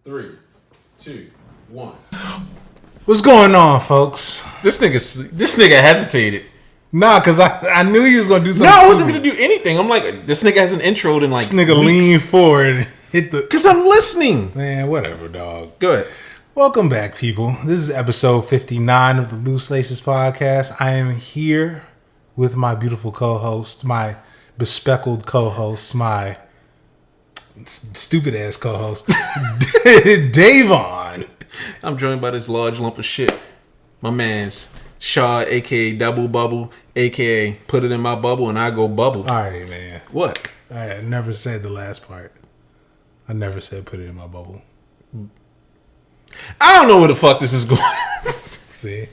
3, 2, 1. What's going on, folks? This nigga hesitated. Nah, cause I knew he was gonna do something. No, I wasn't gonna do anything. I'm like, this nigga hasn't introed in like. This nigga lean forward and hit the. Cause I'm listening. Man, whatever, dog. Go ahead. Welcome back, people. This is episode 59 of the Loose Laces podcast. I am here with my beautiful co-host, my bespeckled co-host, my stupid ass co-host, Davon. I'm joined by this large lump of shit. My man's Shad, aka Double Bubble, aka put it in my bubble and I go bubble. All right, man. What? I never said the last part. I never said put it in my bubble. I don't know where the fuck this is going. See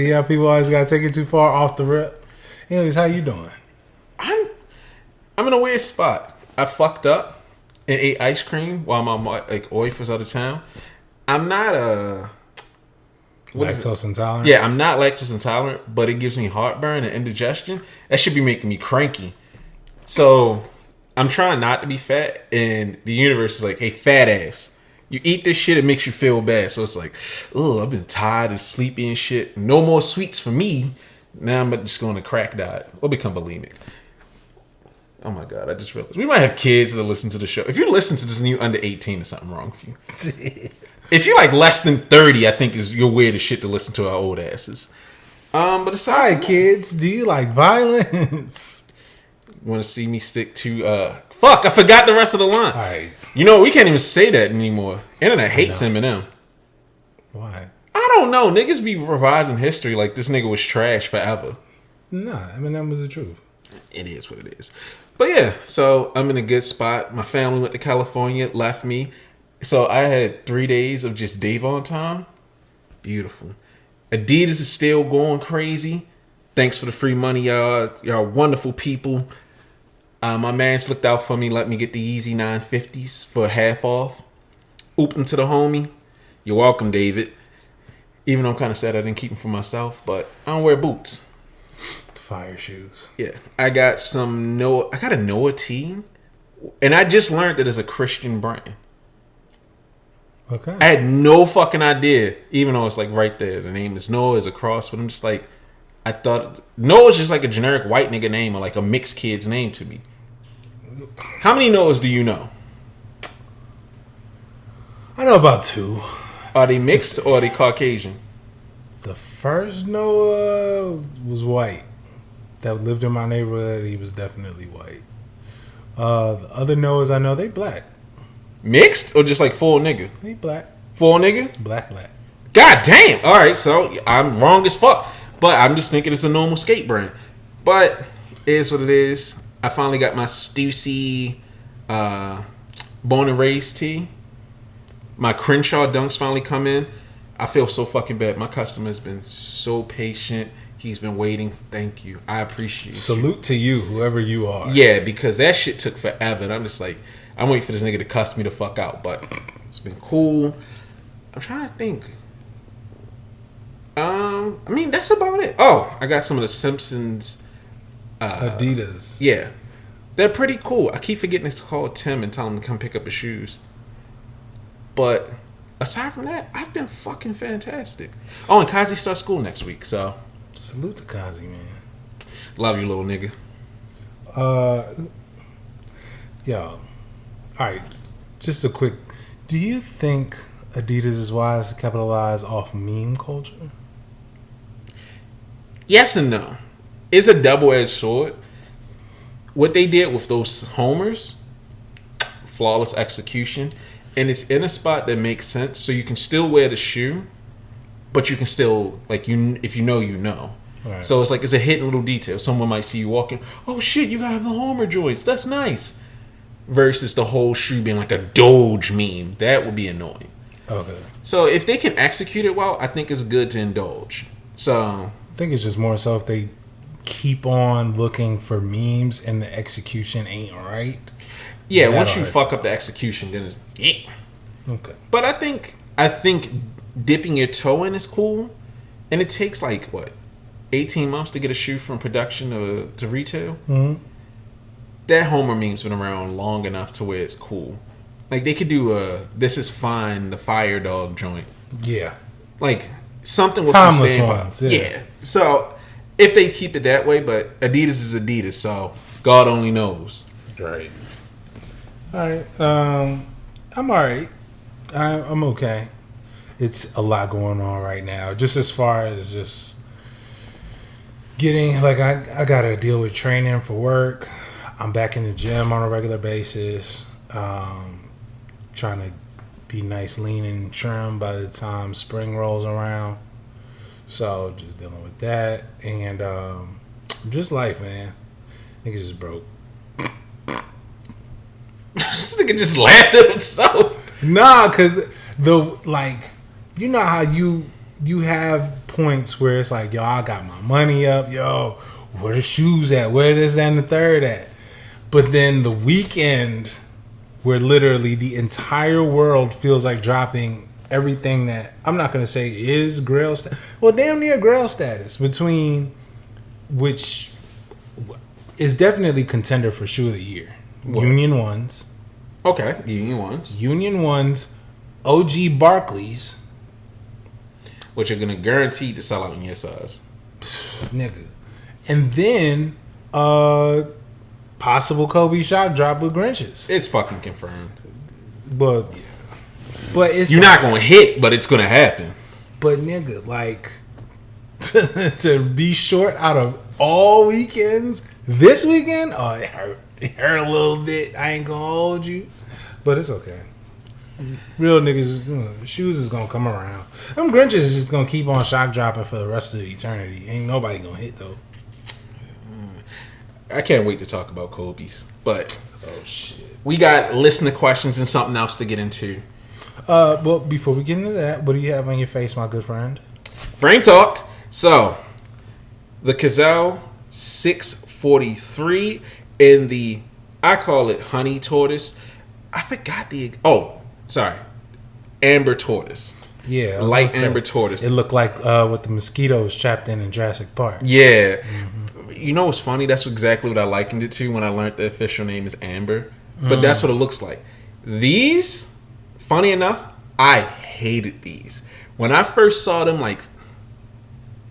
how people always gotta take it too far off the rip. Anyways, how you doing? I'm in a weird spot. I fucked up and ate ice cream while my wife was out of town. I'm not Lactose intolerant? Yeah, I'm not lactose intolerant, but it gives me heartburn and indigestion. That should be making me cranky. So I'm trying not to be fat, and the universe is like, hey, fat ass, you eat this shit, it makes you feel bad. So it's like, oh, I've been tired and sleepy and shit. No more sweets for me. Now I'm just going to crack diet or become bulimic. Oh my God, I just realized we might have kids that listen to the show. If you listen to this and you're under 18, there's something wrong with you. If you're like less than 30, I think you're weird as shit to listen to our old asses. But aside, all right, kids, do you like violence? You want to see me stick to fuck? I forgot the rest of the line. All right. You know we can't even say that anymore. Internet hates Eminem. Why? I don't know. Niggas be revising history like this nigga was trash forever. Nah, Eminem was the truth. It is what it is. But yeah, so I'm in a good spot. My family went to California, left me. So I had 3 days of just Davon time. Beautiful. Adidas is still going crazy. Thanks for the free money, y'all. Y'all wonderful people. My man's looked out for me, let me get the Yeezy 950s for half off. Ooped them to the homie. You're welcome, David. Even though I'm kind of sad I didn't keep them for myself, but I don't wear boots. Fire shoes. Yeah, I got a Noah tee, and I just learned that it's a Christian brand. Okay. I had no fucking idea, even though it's like right there. The name is Noah, is a cross, but I'm just like, I thought Noah's just like a generic white nigga name or like a mixed kid's name to me. How many Noahs do you know? I know about 2. Are they mixed or are they Caucasian? The first Noah was white. That lived in my neighborhood. He was definitely white. The other Noahs I know, they black. Mixed or just like full nigga? They black. Full nigga? Black. God damn. All right, so I'm wrong as fuck. But I'm just thinking it's a normal skate brand. But it is what it is. I finally got my Stussy Born and Raised tee. My Crenshaw dunks finally come in. I feel so fucking bad. My customer's been so patient. He's been waiting. Thank you. I appreciate it. Salute to you, whoever you are. Yeah, because that shit took forever. And I'm just like, I'm waiting for this nigga to cuss me the fuck out. But it's been cool. I'm trying to think. I mean, that's about it. Oh, I got some of the Simpsons. Adidas. Yeah. They're pretty cool. I keep forgetting to call Tim and tell him to come pick up his shoes. But aside from that, I've been fucking fantastic. Oh, and Kazi starts school next week, so. Salute to Kazi, man. Love you, little nigga. Yo. Alright. Just a quick. Do you think Adidas is wise to capitalize off meme culture? Yes and no. It's a double-edged sword. What they did with those homers, flawless execution, and it's in a spot that makes sense, so you can still wear the shoe, but you can still, like, if you know, you know. Right. So it's like, it's a hidden little detail. Someone might see you walking, oh shit, you gotta have the Homer joints, that's nice. Versus the whole shoe being like a Doge meme. That would be annoying. Okay. So if they can execute it well, I think it's good to indulge. So I think it's just more so if they keep on looking for memes and the execution ain't right. Yeah, once you fuck up the execution, then it's okay. But I think dipping your toe in is cool, and it takes like 18 months to get a shoe from production to retail. Mm-hmm. That Homer meme's been around long enough to where it's cool. Like they could do a "This Is Fine" the Fire Dog joint. Yeah. Like something with Timeless some ones. Yeah. So if they keep it that way, but Adidas is Adidas, so God only knows. Right. All right. I'm all right. I'm okay. It's a lot going on right now. Just as far as just getting, like, I got to deal with training for work. I'm back in the gym on a regular basis. Trying to be nice, lean, and trim by the time spring rolls around. So just dealing with that. And just life, man. Niggas is broke. This nigga just laughed at himself. Nah, cause you know how you have points where it's like, yo, I got my money up, yo, where the shoes at, where this, that, and the third at. But then the weekend where literally the entire world feels like dropping everything that I'm not gonna say is grail status, well, damn near grail status, between which is definitely contender for shoe of the year. What? Union Ones. Okay, Union Ones, OG Barclays, which are gonna guarantee to sell out in your size, nigga, and then possible Kobe shock drop with Grinches. It's fucking confirmed. But it's you're not gonna hit, but it's gonna happen. But nigga, like to be short out of all weekends this weekend, oh, it hurt. It hurt a little bit. I ain't gonna hold you, but it's okay. Real niggas, shoes is gonna come around. Them Grinches is just gonna keep on shock dropping for the rest of the eternity. Ain't nobody gonna hit though. I can't wait to talk about Kobe's, but oh shit, we got listener questions and something else to get into. Well, before we get into that, what do you have on your face, my good friend? Frame talk. So, the Kazelle 643 in the, I call it honey tortoise. I forgot amber tortoise. Yeah, light amber tortoise. It looked like what the mosquitoes trapped in Jurassic Park. Yeah. Mm-hmm. You know what's funny? That's exactly what I likened it to when I learned the official name is amber. But that's what it looks like. These, funny enough, I hated these. When I first saw them like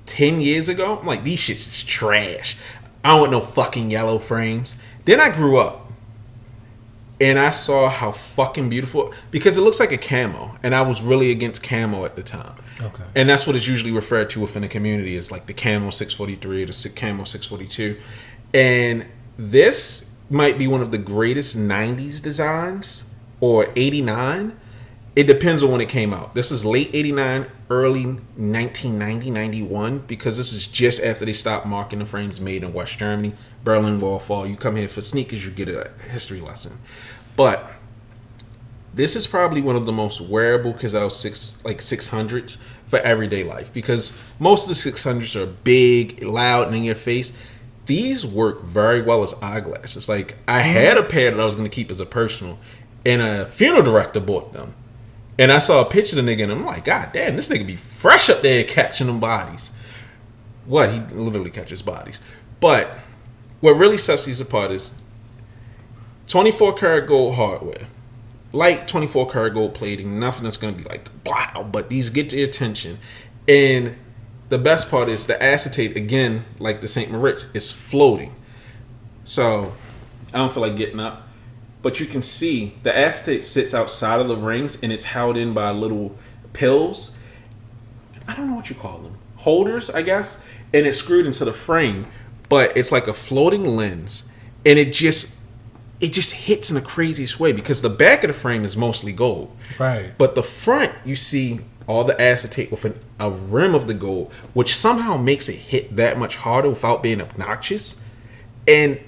10 years ago, I'm like, these shits is trash. I don't want no fucking yellow frames. Then I grew up and I saw how fucking beautiful, because it looks like a camo, and I was really against camo at the time. Okay. And that's what it's usually referred to within the community, is like the camo 643 or the camo 642. And this might be one of the greatest 90s designs, or 89. It depends on when it came out. This is late 89, early 1990, 91, because this is just after they stopped marking the frames made in West Germany. Berlin Wall fall. You come here for sneakers, you get a history lesson. But this is probably one of the most wearable Kazelle 600s for everyday life, because most of the 600s are big, loud, and in your face. These work very well as eyeglasses. Like, I had a pair that I was going to keep as a personal, and a funeral director bought them. And I saw a picture of the nigga, and I'm like, God damn, this nigga be fresh up there catching them bodies. What? He literally catches bodies. But what really sets these apart is 24 karat gold hardware. Light 24 karat gold plating. Nothing that's going to be like, wow. But these get your attention. And the best part is the acetate, again, like the St. Moritz, is floating. So I don't feel like getting up. But you can see the acetate sits outside of the rings, and it's held in by little pills. I don't know what you call them. Holders, I guess. And it's screwed into the frame. But it's like a floating lens. And it just hits in the craziest way, because the back of the frame is mostly gold. Right. But the front, you see all the acetate with a rim of the gold, which somehow makes it hit that much harder without being obnoxious. And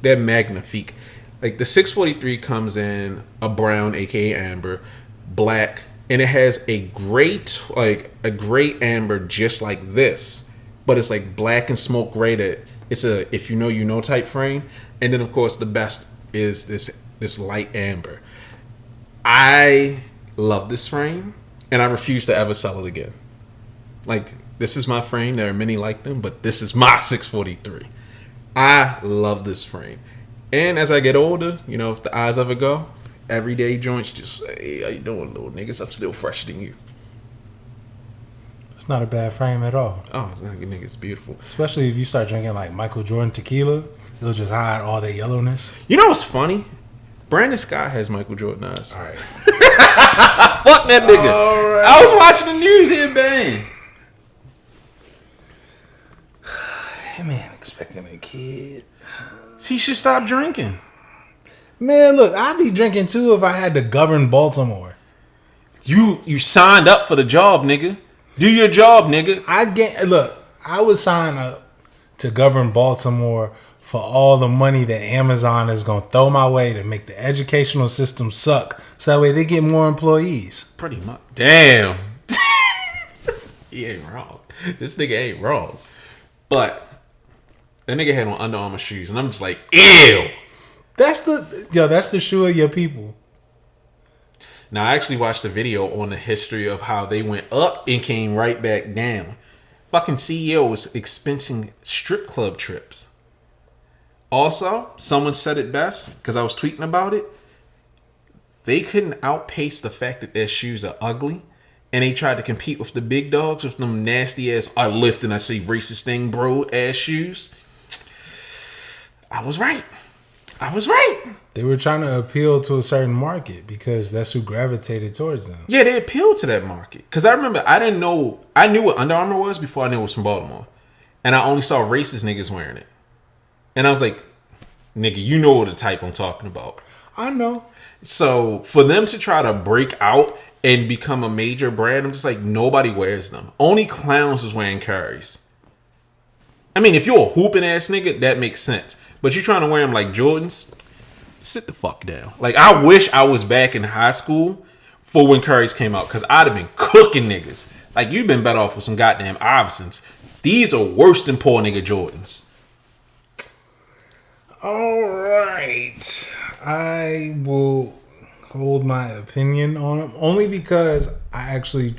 they're magnifique. Like, the 643 comes in a brown, aka amber, black, and it has a gray amber just like this, but it's like black and smoke gray. That it's a if you know you know type frame. And then of course the best is this light amber. I love this frame, and I refuse to ever sell it again. Like, this is my frame. There are many like them, but this is my 643. I love this frame. And as I get older, if the eyes ever go, everyday joints, just hey, how you doing, little niggas? I'm still fresher than you. It's not a bad frame at all. Oh, nigga's beautiful. Especially if you start drinking like Michael Jordan tequila, it'll just hide all that yellowness. You know what's funny? Brandon Scott has Michael Jordan eyes. All right. Fuck that nigga. Right. I was watching the news here, bang. Man, expecting a kid. He should stop drinking. Man, look, I'd be drinking too if I had to govern Baltimore. You signed up for the job, nigga. Do your job, nigga. I would sign up to govern Baltimore for all the money that Amazon is going to throw my way to make the educational system suck. So that way they get more employees. Pretty much. Damn. He ain't wrong. This nigga ain't wrong. But that nigga had on Under Armour shoes, and I'm just like, ew. That's the shoe of your people. Now, I actually watched a video on the history of how they went up and came right back down. Fucking CEO was expensing strip club trips. Also, someone said it best, because I was tweeting about it. They couldn't outpace the fact that their shoes are ugly, and they tried to compete with the big dogs with them nasty ass, I lift and I say racist thing, bro, ass shoes. I was right. They were trying to appeal to a certain market because that's who gravitated towards them. Yeah, they appealed to that market. Because I remember, I knew what Under Armour was before I knew it was from Baltimore. And I only saw racist niggas wearing it. And I was like, nigga, you know the type I'm talking about. I know. So for them to try to break out and become a major brand, I'm just like, nobody wears them. Only clowns was wearing Currys. I mean, if you're a hooping ass nigga, that makes sense. But you're trying to wear them like Jordans, sit the fuck down. Like, I wish I was back in high school for when Currys came out, because I'd have been cooking niggas. Like, you've been better off with some goddamn Iversons. These are worse than poor nigga Jordans. All right. I will hold my opinion on them only because I actually,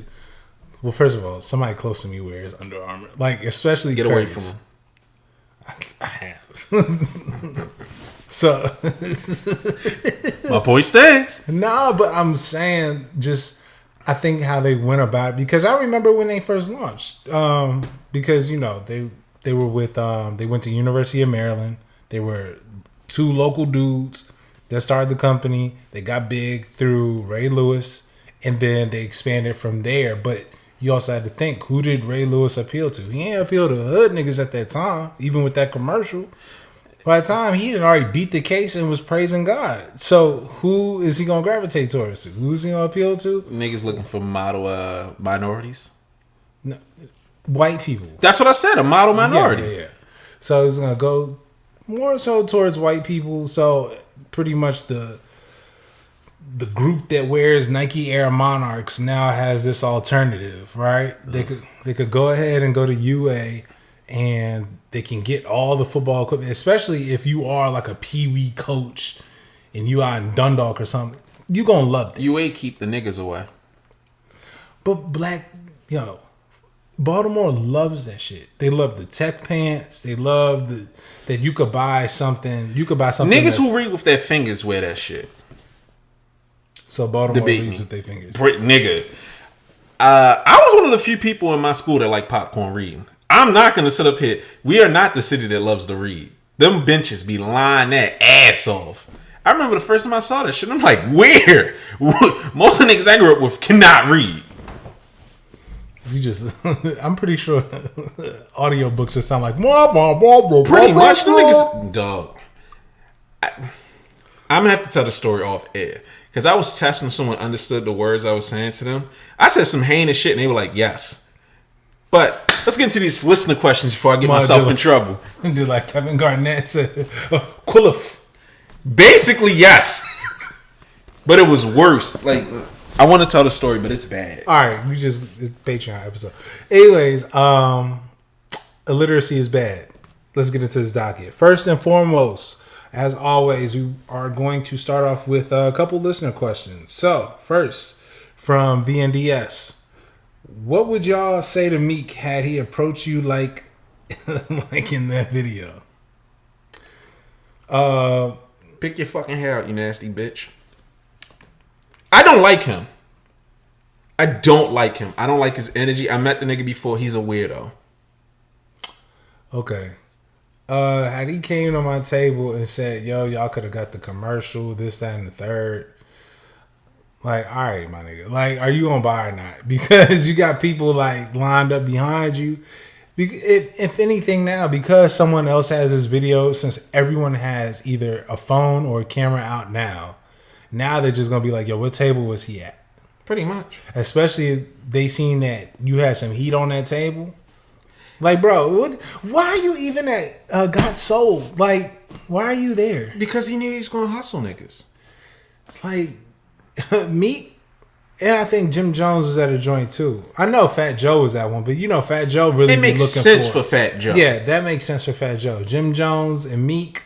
well, first of all, somebody close to me wears Under Armour. Like, especially Get Currys. away from them. I have. So my point stands. No, but I'm saying just I think how they went about it, because I remember when they first launched. Because they were with they went to University of Maryland. They were two local dudes that started the company. They got big through Ray Lewis, and then they expanded from there. But you also had to think, who did Ray Lewis appeal to? He ain't appeal to hood niggas at that time, even with that commercial. By the time he had already beat the case and was praising God. So who is he going to gravitate towards? Who's he going to appeal to? Niggas looking for model minorities. No, white people. That's what I said, a model minority. Yeah. So he's going to go more so towards white people. So pretty much the group that wears Nike Air Monarchs now has this alternative, right? They could go ahead and go to UA and they can get all the football equipment, especially if you are like a pee-wee coach and you out in Dundalk or something. You gonna love it. UA keep the niggas away. But Baltimore loves that shit. They love the tech pants. They love that you could buy something. Niggas who read with their fingers wear that shit. So Baltimore reads with their fingers. Nigga. I was one of the few people in my school that like popcorn reading. I'm not going to sit up here. We are not the city that loves to read. Them benches be lying that ass off. I remember the first time I saw that shit, I'm like, where? Most of the niggas I grew up with cannot read. I'm pretty sure audiobooks will sound like, pretty much. The niggas, dog. I'm going to have to tell the story off air. Because I was testing if someone understood the words I was saying to them. I said some heinous shit and they were like, yes. But let's get into these listener questions before I get myself in trouble. Do like Kevin Garnett said, Quillif. Basically, yes. But it was worse. Like, I want to tell the story, but it's bad. All right, it's Patreon episode. Anyways, illiteracy is bad. Let's get into this docket. First and foremost, as always, we are going to start off with a couple listener questions. So, first, from VNDS. What would y'all say to Meek had he approached you like in that video? Pick your fucking hair out, you nasty bitch. I don't like him. I don't like him. I don't like his energy. I met the nigga before. He's a weirdo. Okay. Had he came to my table and said, yo, y'all could have got the commercial, this, that, and the third. Like, all right, my nigga. Like, are you gonna buy or not? Because you got people like lined up behind you. If anything now, because someone else has this video, since everyone has either a phone or a camera out now they're just gonna be like, yo, what table was he at? Pretty much. Especially if they seen that you had some heat on that table. Like, bro, why are you even at Got Sold? Like, why are you there? Because he knew he was gonna hustle niggas. Like, Meek, and I think Jim Jones was at a joint too. I know Fat Joe was at one, but you know Fat Joe really it makes looking sense for Fat Joe. Yeah, that makes sense for Fat Joe. Jim Jones and Meek.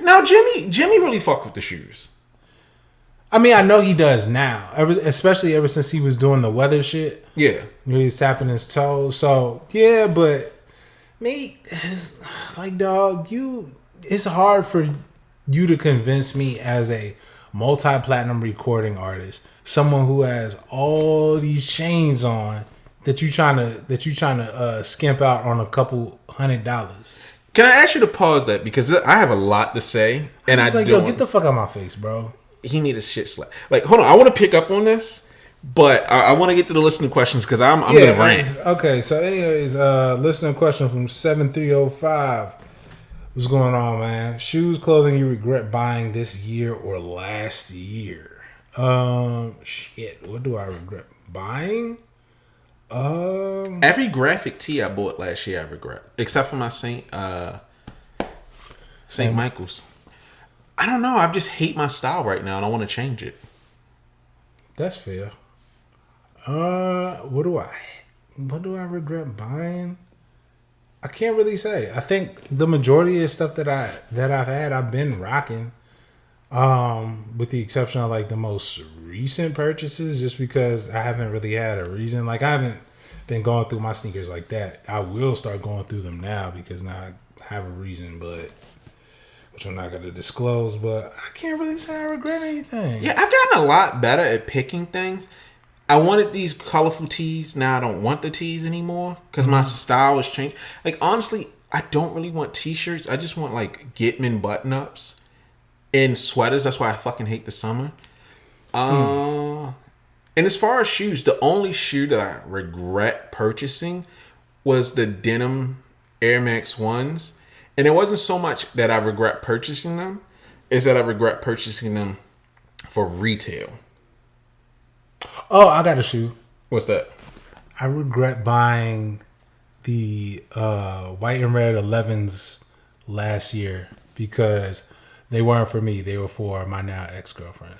Now Jimmy really fuck with the shoes. I mean, I know he does now, especially ever since he was doing the weather shit. Yeah, he was tapping his toes. So yeah, but Meek is like, dog, it's hard for you to convince me as a multi-platinum recording artist, someone who has all these chains on, that you trying to skimp out on a couple $100. Can I ask you to pause that, because I have a lot to say, and I like, don't. yo, get the fuck out of my face, bro. He need a shit slap. Like, hold on, I want to pick up on this, but I want to get to the listening questions because I'm gonna rant. Okay, so anyways, listening question from 7305. What's going on, man? Shoes, clothing you regret buying this year or last year? Shit. What do I regret buying? Every graphic tee I bought last year I regret, except for my Saint Michael's. I don't know. I just hate my style right now, and I want to change it. That's fair. What do I regret buying? I can't really say. I think the majority of stuff that I've had, I've been rocking. With the exception of like the most recent purchases, just because I haven't really had a reason. Like, I haven't been going through my sneakers like that. I will start going through them now because now I have a reason, which I'm not going to disclose. But I can't really say I regret anything. Yeah, I've gotten a lot better at picking things. I wanted these colorful tees. Now I don't want the tees anymore because my style has changed. Like, honestly, I don't really want t-shirts. I just want like Gitman button-ups and sweaters. That's why I fucking hate the summer. And as far as shoes, the only shoe that I regret purchasing was the denim Air Max 1s. And it wasn't so much that I regret purchasing them, is that I regret purchasing them for retail. Oh, I got a shoe. What's that? I regret buying the white and red 11s last year because they weren't for me. They were for my now ex-girlfriend.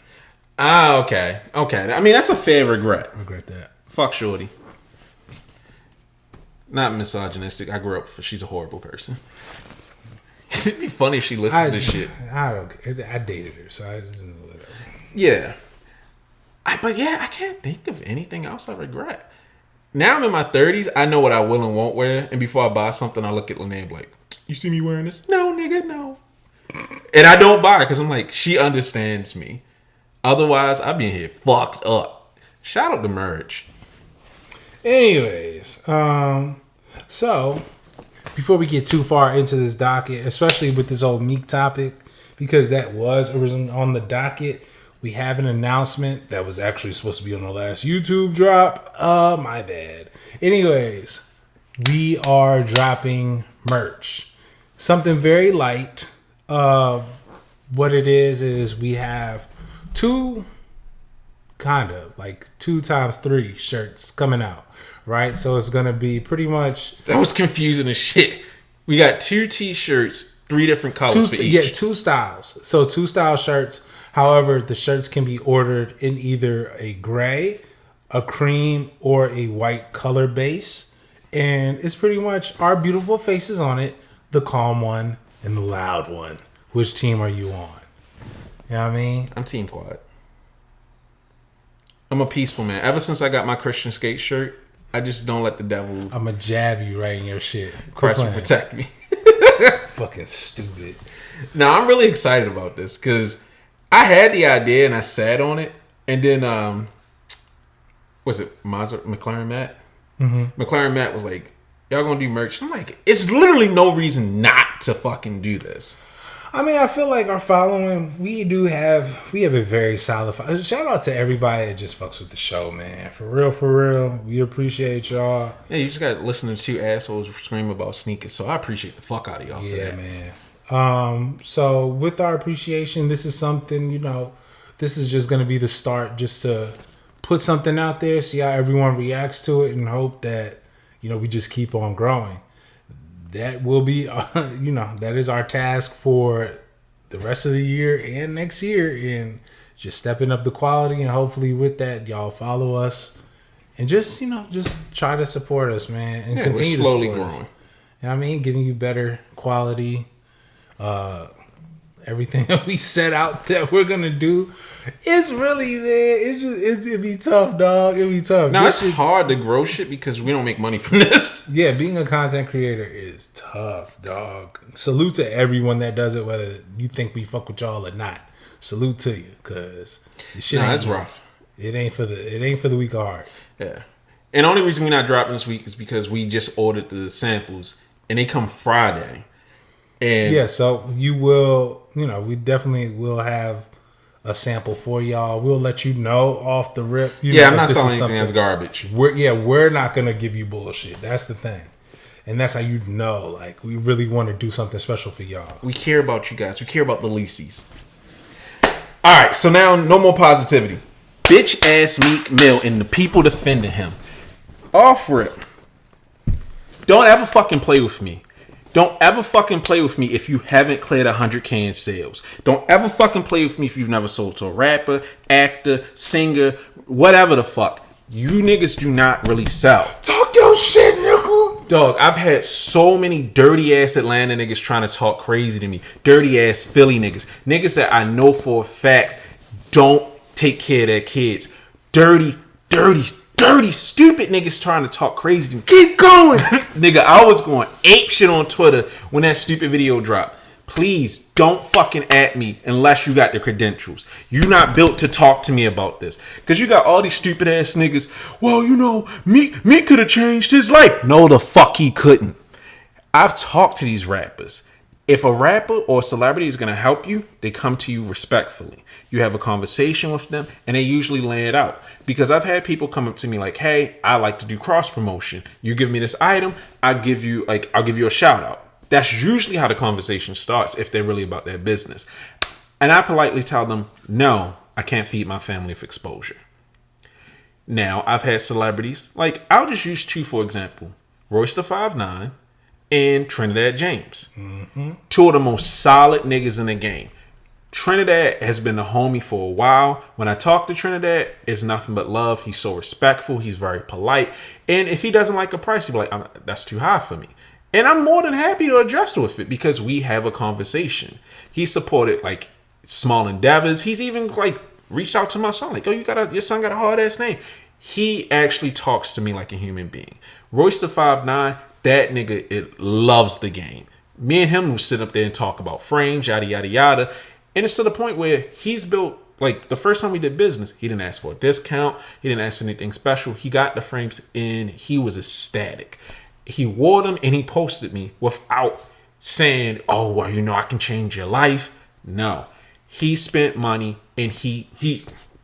Ah, okay. I mean, that's a fair regret. I regret that. Fuck Shorty. Not misogynistic. I grew up she's a horrible person. It'd be funny if she listens to this shit. I dated her, so I just whatever. Yeah. But yeah, I can't think of anything else I regret. Now I'm in my 30s. I know what I will and won't wear. And before I buy something, I look at Lene like, you see me wearing this? No, nigga, no. And I don't buy it because I'm like, she understands me. Otherwise, I'd be in here fucked up. Shout out to Merge. Anyways, so before we get too far into this docket, especially with this old Meek topic, because that was originally on the docket, we have an announcement that was actually supposed to be on the last YouTube drop. My bad. Anyways, we are dropping merch. Something very light. What it is we have two 2x3 shirts coming out, right? So it's gonna be pretty much, that was confusing as shit. We got 2 t-shirts, 3 different colors for each. Yeah, 2 styles. So 2 style shirts. However, the shirts can be ordered in either a gray, a cream, or a white color base, and it's pretty much our beautiful faces on it, the calm one and the loud one. Which team are you on? You know what I mean? I'm Team Quad. I'm a peaceful man. Ever since I got my Christian skate shirt, I just don't let the devil. I'm going to jab you right in your shit. Christ will protect me. Fucking stupid. Now, I'm really excited about this because I had the idea and I sat on it. And then was it McLaren Matt? McLaren Matt was like, y'all gonna do merch? I'm like, it's literally no reason not to fucking do this. I mean, I feel like our following, we have a very solid following. Shout out to everybody that just fucks with the show, man. For real. We appreciate y'all. Yeah, you just got to listen to two assholes scream about sneakers, so I appreciate the fuck out of y'all for that. Man. So with our appreciation, this is something, this is just going to be the start just to put something out there, see how everyone reacts to it, and hope that, we just keep on growing. That will be, that is our task for the rest of the year and next year, and just stepping up the quality. And hopefully with that, y'all follow us and just try to support us, man. And continue we're slowly to support growing. Us. You know what I mean? Giving you better quality, everything that we set out that we're going to do. It's really, man, it'd be tough, dog. It'd be tough. Now, it's hard to grow shit because we don't make money from this. Yeah, being a content creator is tough, dog. Salute to everyone that does it, whether you think we fuck with y'all or not. Salute to you, cause this shit it's rough. It ain't for the weak of heart. Yeah. And the only reason we're not dropping this week is because we just ordered the samples and they come Friday. And yeah, so you will, we definitely will have a sample for y'all. We'll let you know off the rip. I'm not selling anything that's garbage. We're not gonna give you bullshit. That's the thing, and that's how like we really want to do something special for y'all. We care about you guys. We care about the Lucy's. All right, so now no more positivity. Bitch ass Meek Mill and the people defending him. Off rip. Don't ever fucking play with me. Don't ever fucking play with me if you haven't cleared 100K in sales. Don't ever fucking play with me if you've never sold to a rapper, actor, singer, whatever the fuck. You niggas do not really sell. Talk your shit, nigga. Dog, I've had so many dirty ass Atlanta niggas trying to talk crazy to me. Dirty ass Philly niggas. Niggas that I know for a fact don't take care of their kids. Dirty, stupid niggas trying to talk crazy to me. Keep going. Nigga, I was going ape shit on Twitter when that stupid video dropped. Please don't fucking at me unless you got the credentials. You not built to talk to me about this. Because you got all these stupid ass niggas. Well, Meek could have changed his life. No, the fuck he couldn't. I've talked to these rappers. If a rapper or a celebrity is going to help you, they come to you respectfully. You have a conversation with them, and they usually lay it out. Because I've had people come up to me like, hey, I like to do cross promotion. You give me this item, I'll give you a shout out. That's usually how the conversation starts if they're really about their business. And I politely tell them, no, I can't feed my family with exposure. Now, I've had celebrities, like I'll just use two for example. Royce the 5'9" and Trinidad James. Mm-hmm. Two of the most solid niggas in the game. Trinidad has been a homie for a while. When I talk to Trinidad, it's nothing but love. He's so respectful. He's very polite. And if he doesn't like a price, he'll be like, that's too high for me. And I'm more than happy to adjust with it because we have a conversation. He supported like small endeavors. He's even like reached out to my son like, oh, your son got a hard ass name. He actually talks to me like a human being. Royce the 5'9", that nigga, it loves the game. Me and him will sit up there and talk about frames, yada, yada, yada. And it's to the point where he's built, like the first time we did business, he didn't ask for a discount. He didn't ask for anything special. He got the frames and he was ecstatic. He wore them and he posted me without saying, oh, well, I can change your life. No, he spent money and he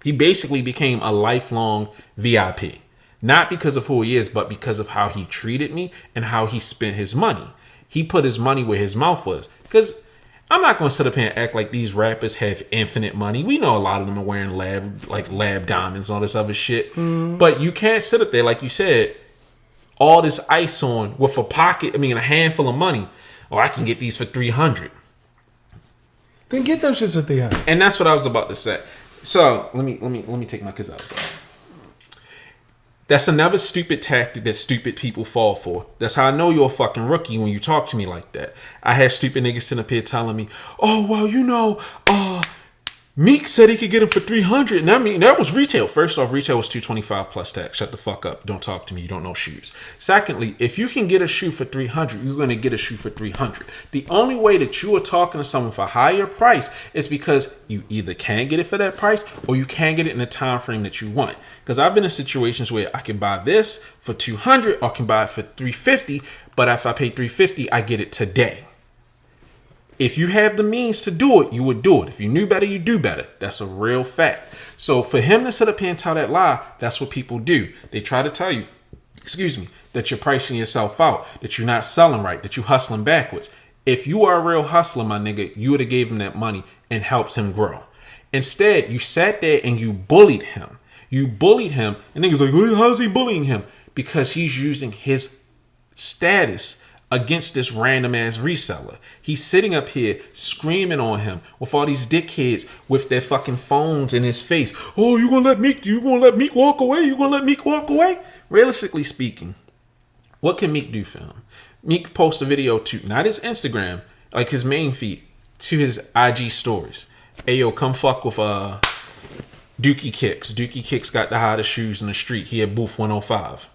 basically became a lifelong VIP. Not because of who he is, but because of how he treated me and how he spent his money. He put his money where his mouth was. Because I'm not going to sit up here and act like these rappers have infinite money. We know a lot of them are wearing lab diamonds and all this other shit. Mm. But you can't sit up there, like you said, all this ice on with a handful of money. Oh, I can get these for $300. Then get them shits for $300. And that's what I was about to say. So let me take my kids outside. That's another stupid tactic that stupid people fall for. That's how I know you're a fucking rookie when you talk to me like that. I have stupid niggas sitting up here telling me, oh, well, Meek said he could get him for $300, and I mean that was retail. First off, retail was $225 plus tax. Shut the fuck up. Don't talk to me. You don't know shoes. Secondly, if you can get a shoe for $300, you're gonna get a shoe for $300. The only way that you are talking to someone for a higher price is because you either can get it for that price or you can get it in the time frame that you want. Because I've been in situations where I can buy this for $200 or I can buy it for $350, but if I pay $350, I get it today. If you have the means to do it, you would do it. If you knew better, you do better. That's a real fact. So for him to sit up here and tell that lie, that's what people do. They try to tell you, that you're pricing yourself out, that you're not selling right, that you're hustling backwards. If you are a real hustler, my nigga, you would have gave him that money and helped him grow. Instead, you sat there and you bullied him. You bullied him, and niggas like, well, how's he bullying him? Because he's using his status against this random ass reseller. He's sitting up here screaming on him with all these dickheads with their fucking phones in his face. Oh, you gonna let Meek walk away? You gonna let Meek walk away? Realistically speaking, what can Meek do for him? Meek post a video to not his Instagram, like his main feed, to his IG stories. Hey yo, come fuck with Dookie Kicks. Dookie Kicks got the hottest shoes in the street. He had booth 105.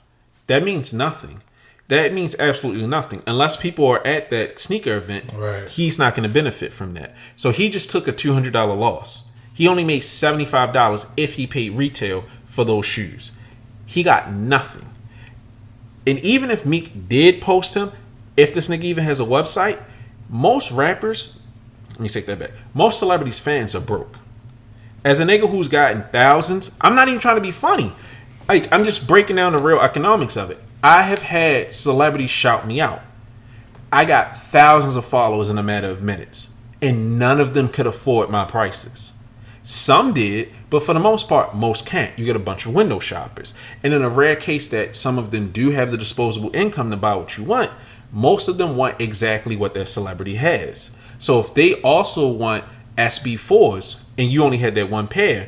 That means nothing. That means absolutely nothing. Unless people are at that sneaker event, right, he's not going to benefit from that. So he just took a $200 loss. He only made $75 if he paid retail for those shoes. He got nothing. And even if Meek did post him, if this nigga even has a website, most rappers, let me take that back, most celebrities' fans are broke. As a nigga who's gotten thousands, I'm not even trying to be funny. Like, I'm just breaking down the real economics of it. I have had celebrities shout me out. I got thousands of followers in a matter of minutes, and none of them could afford my prices. Some did, but for the most part, most can't. You get a bunch of window shoppers. And in a rare case that some of them do have the disposable income to buy what you want, most of them want exactly what their celebrity has. So if they also want SB4s and you only had that one pair,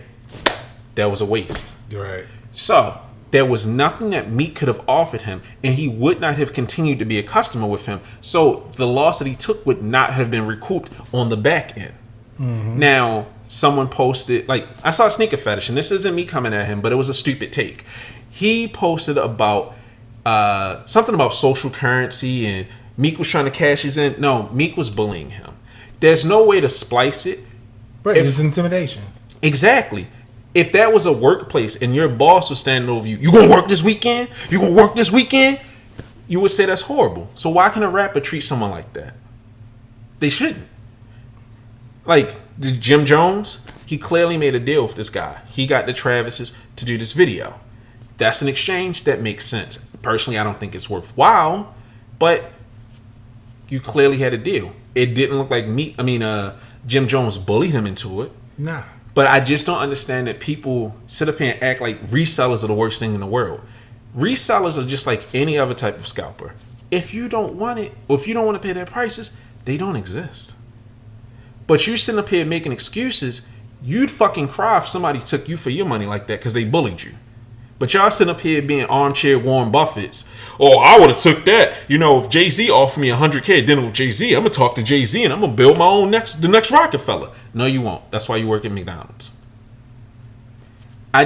that was a waste. Right. So there was nothing that Meek could have offered him, and he would not have continued to be a customer with him. So the loss that he took would not have been recouped on the back end. Mm-hmm. Now, someone posted, like, I saw Sneaker Fetish, and this isn't me coming at him, but it was a stupid take. He posted about something about social currency, and Meek was trying to cash his in. No, Meek was bullying him. There's no way to splice it. Right, it's intimidation. Exactly. If that was a workplace and your boss was standing over you, you gonna work this weekend? You gonna work this weekend? You would say that's horrible. So why can a rapper treat someone like that? They shouldn't. Like, Jim Jones, he clearly made a deal with this guy. He got the Travises to do this video. That's an exchange that makes sense. Personally, I don't think it's worthwhile, but you clearly had a deal. It didn't look like Jim Jones bullied him into it. Nah. But I just don't understand that people sit up here and act like resellers are the worst thing in the world. Resellers are just like any other type of scalper. If you don't want it, or if you don't want to pay their prices, they don't exist. But you sitting up here making excuses, you'd fucking cry if somebody took you for your money like that because they bullied you. But y'all sitting up here being armchair Warren Buffetts. Oh, I would have took that. You know, if Jay-Z offered me $100K dinner with Jay-Z, I'm going to talk to Jay-Z and I'm going to build my own the next Rockefeller. No, you won't. That's why you work at McDonald's. I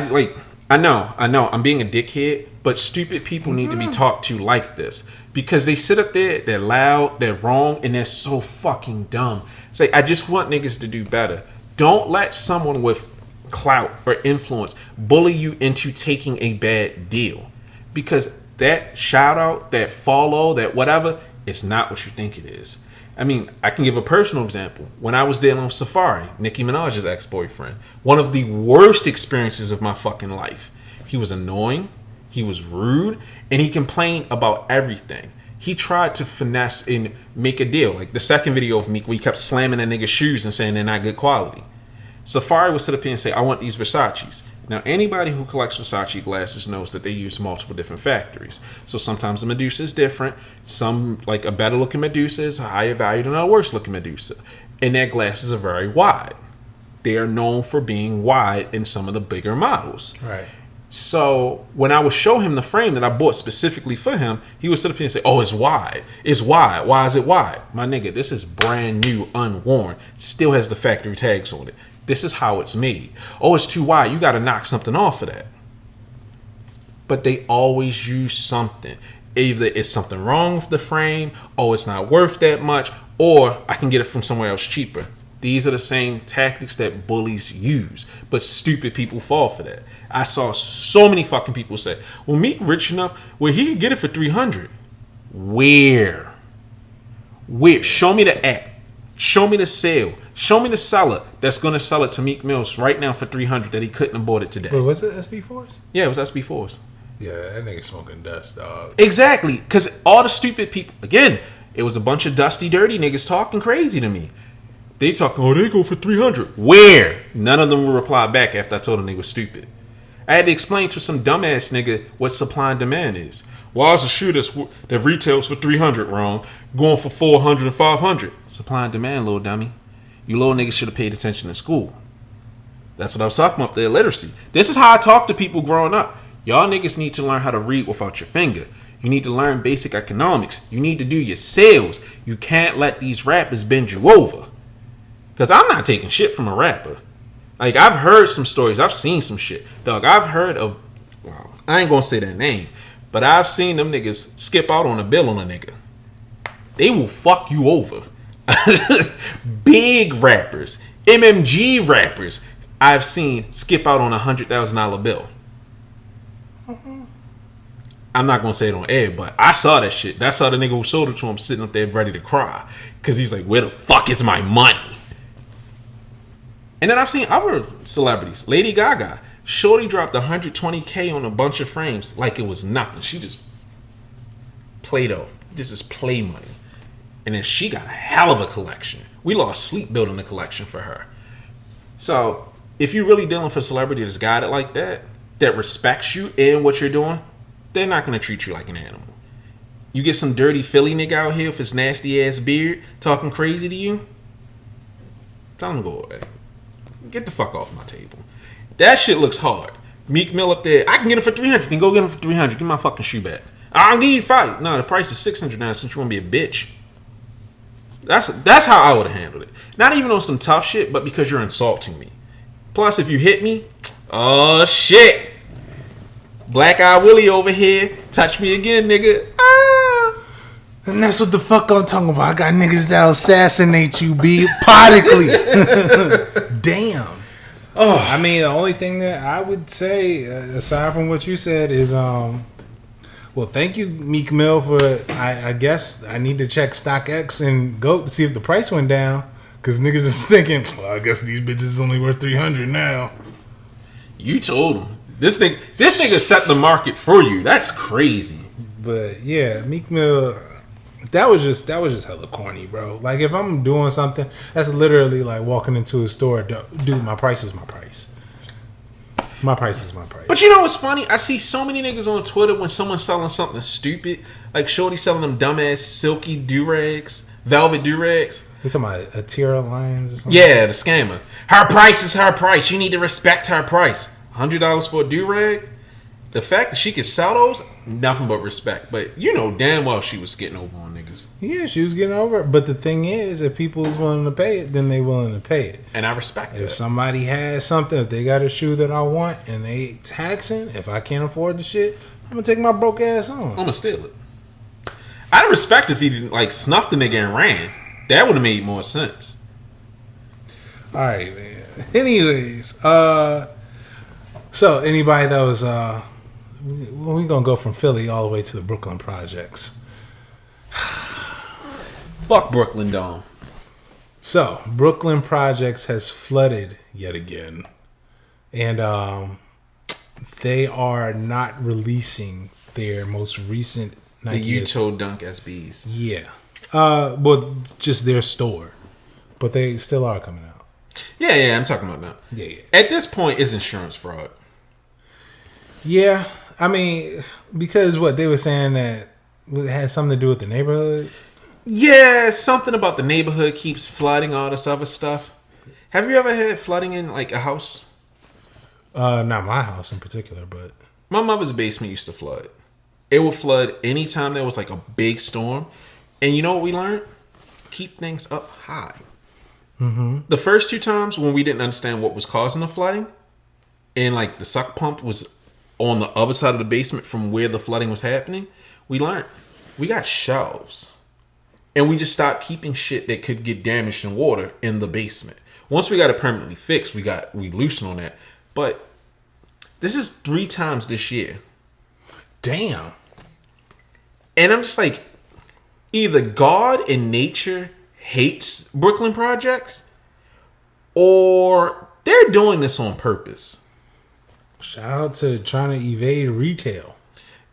know, I'm being a dickhead, but stupid people need to be talked to like this. Because they sit up there, they're loud, they're wrong, and they're so fucking dumb. It's like, I just want niggas to do better. Don't let someone with clout or influence bully you into taking a bad deal, because that shout out, that follow, that whatever, it's not what you think it is. I mean, I can give a personal example. When I was dealing with Safari, Nicki Minaj's ex-boyfriend, one of the worst experiences of my fucking life. He was annoying, he was rude, and he complained about everything. He tried to finesse and make a deal, like the second video of Meek where he kept slamming that nigga's shoes and saying they're not good quality. Safari would sit up here and say, I want these Versace's. Now, anybody who collects Versace glasses knows that they use multiple different factories. So sometimes the Medusa is different. Some, like a better looking Medusa is higher value than a worse looking Medusa. And their glasses are very wide. They are known for being wide in some of the bigger models. Right. So when I would show him the frame that I bought specifically for him, he would sit up here and say, oh, it's wide. It's wide. Why is it wide? My nigga, this is brand new, unworn. Still has the factory tags on it. This is how it's made. Oh, it's too wide. You got to knock something off of that. But they always use something. Either it's something wrong with the frame, or it's not worth that much, or I can get it from somewhere else cheaper. These are the same tactics that bullies use, but stupid people fall for that. I saw so many fucking people say, well, Meek rich enough where he could get it for $300. Where? Show me the app. Show me the sale. Show me the seller that's going to sell it to Meek Mills right now for $300 that he couldn't have bought it today. Wait, was it SB4s? Yeah, it was SB4s. Yeah, that nigga smoking dust, dog. Exactly, because all the stupid people, again, it was a bunch of dusty, dirty niggas talking crazy to me. They talking, oh, they go for $300. Where? None of them will reply back after I told them they were stupid. I had to explain to some dumbass nigga what supply and demand is. Why is a shoe that retails for $300 wrong going for $400 and $500? Supply and demand, little dummy. You little niggas should have paid attention in school. That's what I was talking about, the illiteracy. This is how I talk to people growing up. Y'all niggas need to learn how to read without your finger. You need to learn basic economics. You need to do your sales. You can't let these rappers bend you over. Because I'm not taking shit from a rapper. Like, I've heard some stories. I've seen some shit. Dog, I've heard of... Well, I ain't going to say that name. But I've seen them niggas skip out on a bill on a nigga. They will fuck you over. Big rappers. MMG rappers. I've seen skip out on $100,000 bill. I'm not going to say it on air, but I saw that shit. That's how the nigga who sold it to him sitting up there ready to cry. Because he's like, where the fuck is my money? And then I've seen other celebrities. Lady Gaga. Shorty dropped $120K on a bunch of frames like it was nothing. She just Play-Doh. This is play money. And then she got a hell of a collection. We lost sleep building the collection for her. So, if you're really dealing for a celebrity that's got it like that respects you and what you're doing, they're not going to treat you like an animal. You get some dirty Philly nigga out here with his nasty ass beard talking crazy to you, tell him to go away. Get the fuck off my table. That shit looks hard. Meek Mill up there, I can get it for $300. Then go get him for $300. Give my fucking shoe back. I'll give you $5. No, the price is $600 now since you want to be a bitch. That's how I would have handled it. Not even on some tough shit, but because you're insulting me. Plus, if you hit me, oh shit. Black Eye Willie over here. Touch me again, nigga. Ah. And that's what the fuck I'm talking about. I got niggas that'll assassinate you, be podically. Damn. Oh, I mean, the only thing that I would say, aside from what you said, is well, thank you, Meek Mill, for I guess I need to check StockX and GOAT to see if the price went down. Cause niggas is thinking, well, I guess these bitches is only worth $300 now. You told him. This nigga set the market for you. That's crazy. But yeah, Meek Mill, that was just hella corny, bro. Like, if I'm doing something, that's literally like walking into a store, dude, my price is my price. My price is my price. But you know what's funny? I see so many niggas on Twitter when someone's selling something stupid, like Shorty selling them dumbass silky do-rags, velvet do-rags. You talking about Atira Lions or something? Yeah, the scammer. Her price is her price. You need to respect her price. $100 for a do-rag? The fact that she could sell those, nothing but respect. But you know damn well she was getting over on niggas. Yeah, she was getting over it. But the thing is, if people is willing to pay it, then they willing to pay it. And I respect it. If somebody has something, if they got a shoe that I want and they taxing, if I can't afford the shit, I'm going to take my broke ass on. I'm going to steal it. I'd respect if he didn't like snuff the nigga and ran. That would have made more sense. All right, man. Anyways, so anybody that was, we're going to go from Philly all the way to the Brooklyn projects. Fuck Brooklyn Dome. So, Brooklyn projects has flooded yet again. And they are not releasing their most recent Nike. The Utah Dunk SBs. Yeah. Well, just their store. But they still are coming out. Yeah, I'm talking about that. Yeah. At this point, it's insurance fraud. Yeah, I mean, because what they were saying that it had something to do with the neighborhood. Yeah, something about the neighborhood keeps flooding, all this other stuff. Have you ever had flooding in like a house? Not my house in particular, but my mother's basement used to flood. It would flood anytime there was like a big storm. And you know what we learned? Keep things up high. Mm-hmm. The first 2 times when we didn't understand what was causing the flooding, and like the suck pump was on the other side of the basement from where the flooding was happening, we learned we got shelves. And we just stopped keeping shit that could get damaged in water in the basement. Once we got it permanently fixed, we loosened on that. But this is 3 times this year. Damn. And I'm just like, either God and nature hates Brooklyn projects, or they're doing this on purpose. Shout out to trying to evade retail.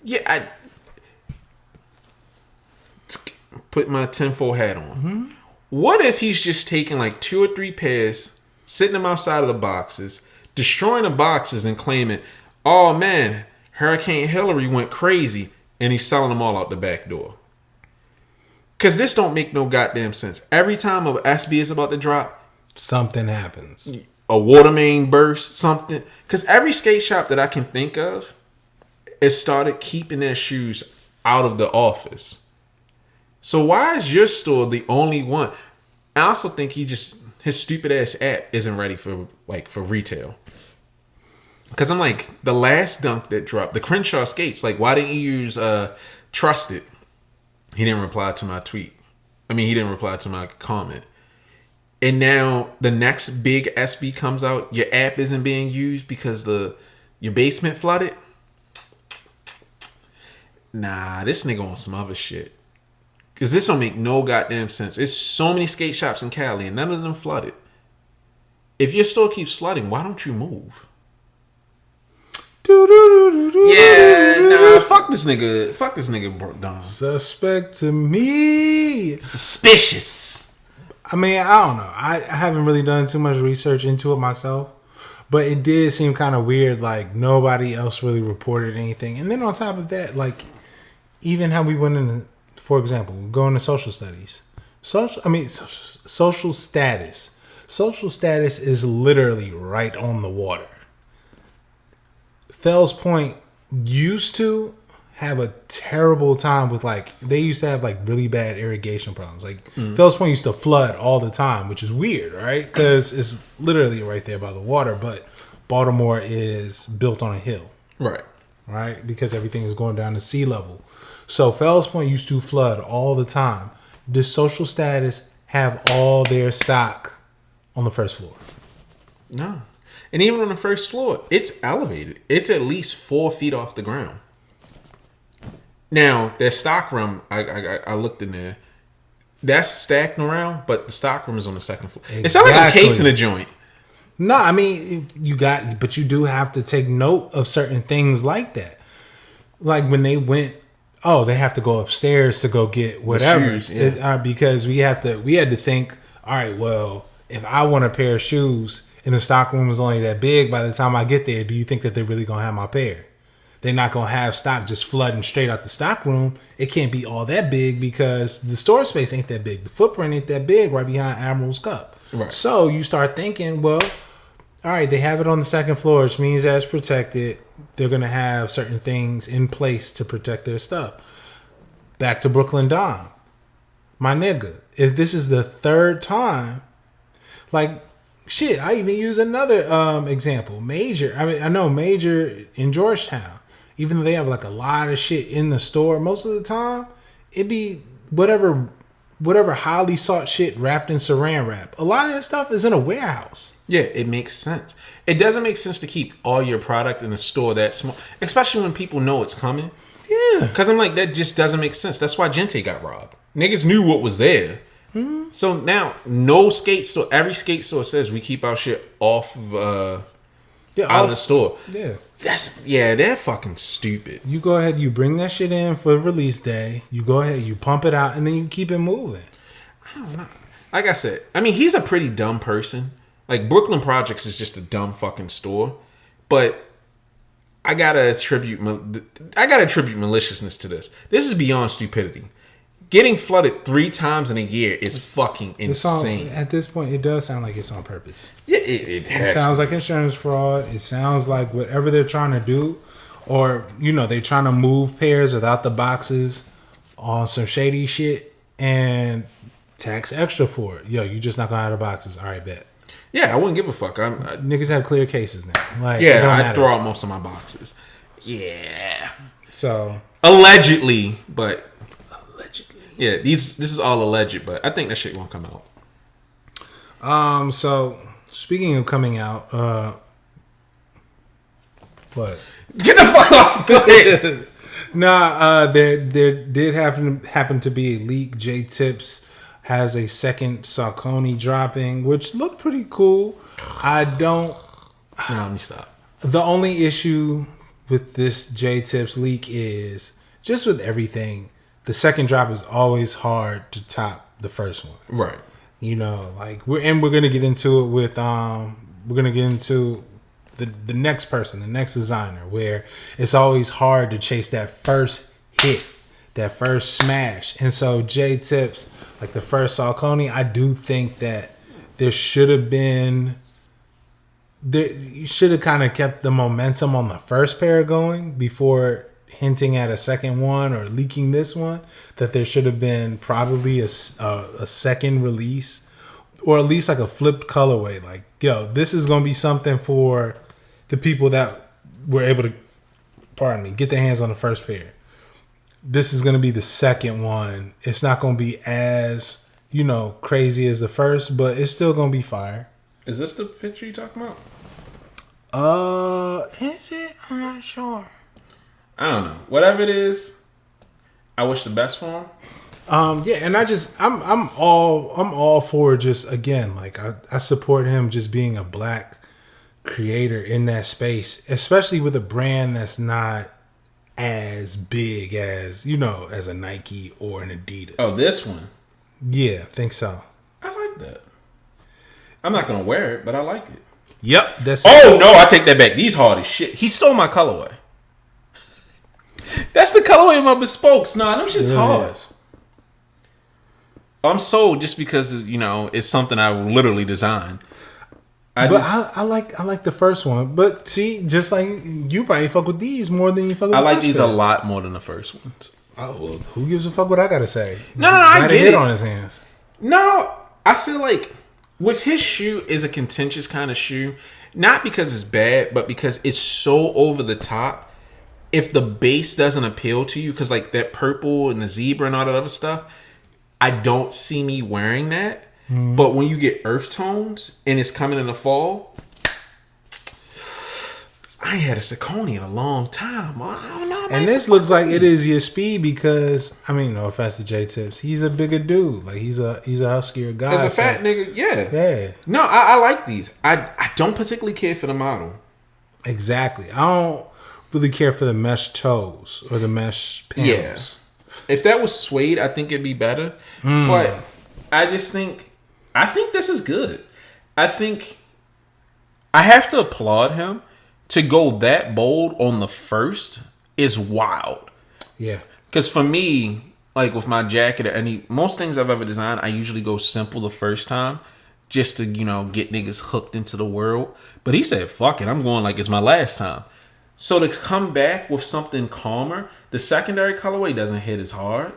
Yeah, put my tinfoil hat on. Mm-hmm. What if he's just taking like 2 or 3 pairs, sitting them outside of the boxes, destroying the boxes and claiming, oh man, Hurricane Hillary went crazy, and he's selling them all out the back door? Because this don't make no goddamn sense. Every time a SB is about to drop, something happens. A water main burst, something. Because every skate shop that I can think of has started keeping their shoes out of the office. So why is your store the only one? I also think his stupid ass app isn't ready for retail. Because I'm like, the last dunk that dropped, the Crenshaw skates, like, why didn't you use Trusted? He didn't reply to my tweet. I mean, he didn't reply to my comment. And now the next big SB comes out, your app isn't being used because your basement flooded. Nah, this nigga on some other shit. Because this don't make no goddamn sense. It's so many skate shops in Cali and none of them flooded. If your store keeps flooding, why don't you move? Yeah, nah, fuck this nigga. Fuck this nigga broke down. Suspect to me. Suspicious. I mean, I don't know. I haven't really done too much research into it myself. But it did seem kind of weird. Like, nobody else really reported anything. And then on top of that, like, even how we went into, for example, going to social studies. Social status. Social status is literally right on the water. Fells Point used to have a terrible time with, like, they used to have like really bad irrigation problems. Like Fells Point used to flood all the time, which is weird, right? Because it's literally right there by the water. But Baltimore is built on a hill, right? Because everything is going down to sea level. So Fells Point used to flood all the time. Does Social Status have all their stock on the first floor? No. And even on the first floor, it's elevated. It's at least 4 feet off the ground. Now, their stock room, I looked in there. That's stacked around, but the stock room is on the second floor. Exactly. It sounds like a case in a joint. No, I mean, but you do have to take note of certain things like that. Like when they went, they have to go upstairs to go get whatever. Shoes, yeah. Because we had to think, all right, well, if I want a pair of shoes and the stock room is only that big, by the time I get there, do you think that they're really going to have my pair? They're not going to have stock just flooding straight out the stock room. It can't be all that big because the store space ain't that big. The footprint ain't that big right behind Admiral's Cup. Right. So you start thinking, well, all right, they have it on the second floor, which means that it's protected. They're going to have certain things in place to protect their stuff. Back to Brooklyn Dom. My nigga, if this is the third time, like, shit, I even use another example. Major. I mean, I know Major in Georgetown, even though they have like a lot of shit in the store, most of the time, it be whatever highly sought shit wrapped in saran wrap. A lot of that stuff is in a warehouse. Yeah, it makes sense. It doesn't make sense to keep all your product in a store that small, especially when people know it's coming. Yeah. Because I'm like, that just doesn't make sense. That's why Gente got robbed. Niggas knew what was there. Mm-hmm. So now, no skate store, every skate store says we keep our shit off of, out of the store. Yeah. They're fucking stupid. You go ahead, you bring that shit in for release day. You go ahead, you pump it out, and then you keep it moving. I don't know. Like I said, I mean, he's a pretty dumb person. Like, Brooklyn Projects is just a dumb fucking store. But I gotta attribute maliciousness to this. This is beyond stupidity. Getting flooded 3 times in a year is fucking insane. At this point, it does sound like it's on purpose. Yeah, it sounds like insurance fraud. It sounds like whatever they're trying to do, or they're trying to move pairs without the boxes on some shady shit. And tax extra for it. Yo, you just not gonna have the boxes. All right, bet. Yeah, I wouldn't give a fuck. Niggas have clear cases now. Like, yeah, I throw out most of my boxes. Yeah. So allegedly, but yeah, this is all alleged, but I think that shit won't come out. So speaking of coming out, what? Get the fuck off! Go ahead. There did happen to be a leak. J Tips has a second Saucony dropping, which looked pretty cool. No, let me stop. The only issue with this J Tips leak is just with everything. The second drop is always hard to top the first one, right? You know, like we're gonna get into it with the next person, the next designer, where it's always hard to chase that first hit, that first smash. And so J Tips, like the first Saucony, I do think that you should have kind of kept the momentum on the first pair going before hinting at a second one or leaking this one, that there should have been probably a second release, or at least like a flipped colorway. Like, yo, this is going to be something for the people that were able to, get their hands on the first pair. This is going to be the second one. It's not going to be as, crazy as the first, but it's still going to be fire. Is this the picture you talking about? Is it? I'm not sure. I don't know. Whatever it is, I wish the best for him. Yeah, and I'm all for just, again, like I support him just being a black creator in that space, especially with a brand that's not as big as, as a Nike or an Adidas. Oh, this one? Yeah, I think so. I like that. I'm not gonna wear it, but I like it. Yep. No, I take that back. These hard as shit. He stole my colorway. That's the colorway of my bespokes. Nah, them shit's hard. I'm sold just because it's something I literally designed. I like the first one, but see, just like you probably fuck with these more than you fuck with. I like these a lot more than the first ones. Oh, well, who gives a fuck what I gotta say? No, I get it. On his hands. No, I feel like with his shoe is a contentious kind of shoe, not because it's bad, but because it's so over the top. If the base doesn't appeal to you, because like that purple and the zebra and all that other stuff, I don't see me wearing that. But when you get earth tones and it's coming in the fall, I ain't had a Saucony in a long time. I don't know. And this looks like it is your speed because, no offense to J Tips, he's a bigger dude. Like he's a huskier guy. As a fat nigga, yeah. Yeah. No, I like these. I don't particularly care for the model. Exactly. I don't really care for the mesh toes or the mesh panels. Yeah. If that was suede, I think it'd be better. But I think this is good. I think I have to applaud him. To go that bold on the first is wild. Yeah. Because for me, like with my jacket or most things I've ever designed, I usually go simple the first time just to, get niggas hooked into the world. But he said, fuck it, I'm going like it's my last time. So to come back with something calmer, the secondary colorway doesn't hit as hard.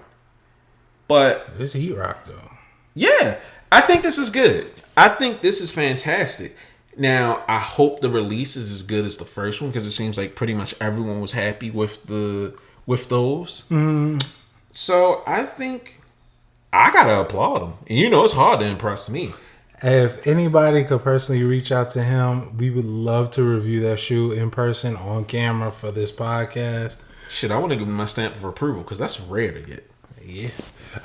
But it's heat rock though. Yeah. I think this is good. I think this is fantastic. Now, I hope the release is as good as the first one because it seems like pretty much everyone was happy with those. So I think I gotta applaud him, and it's hard to impress me. If anybody could personally reach out to him, we would love to review that shoe in person on camera for this podcast. Shit, I want to give him my stamp of approval because that's rare to get. Yeah,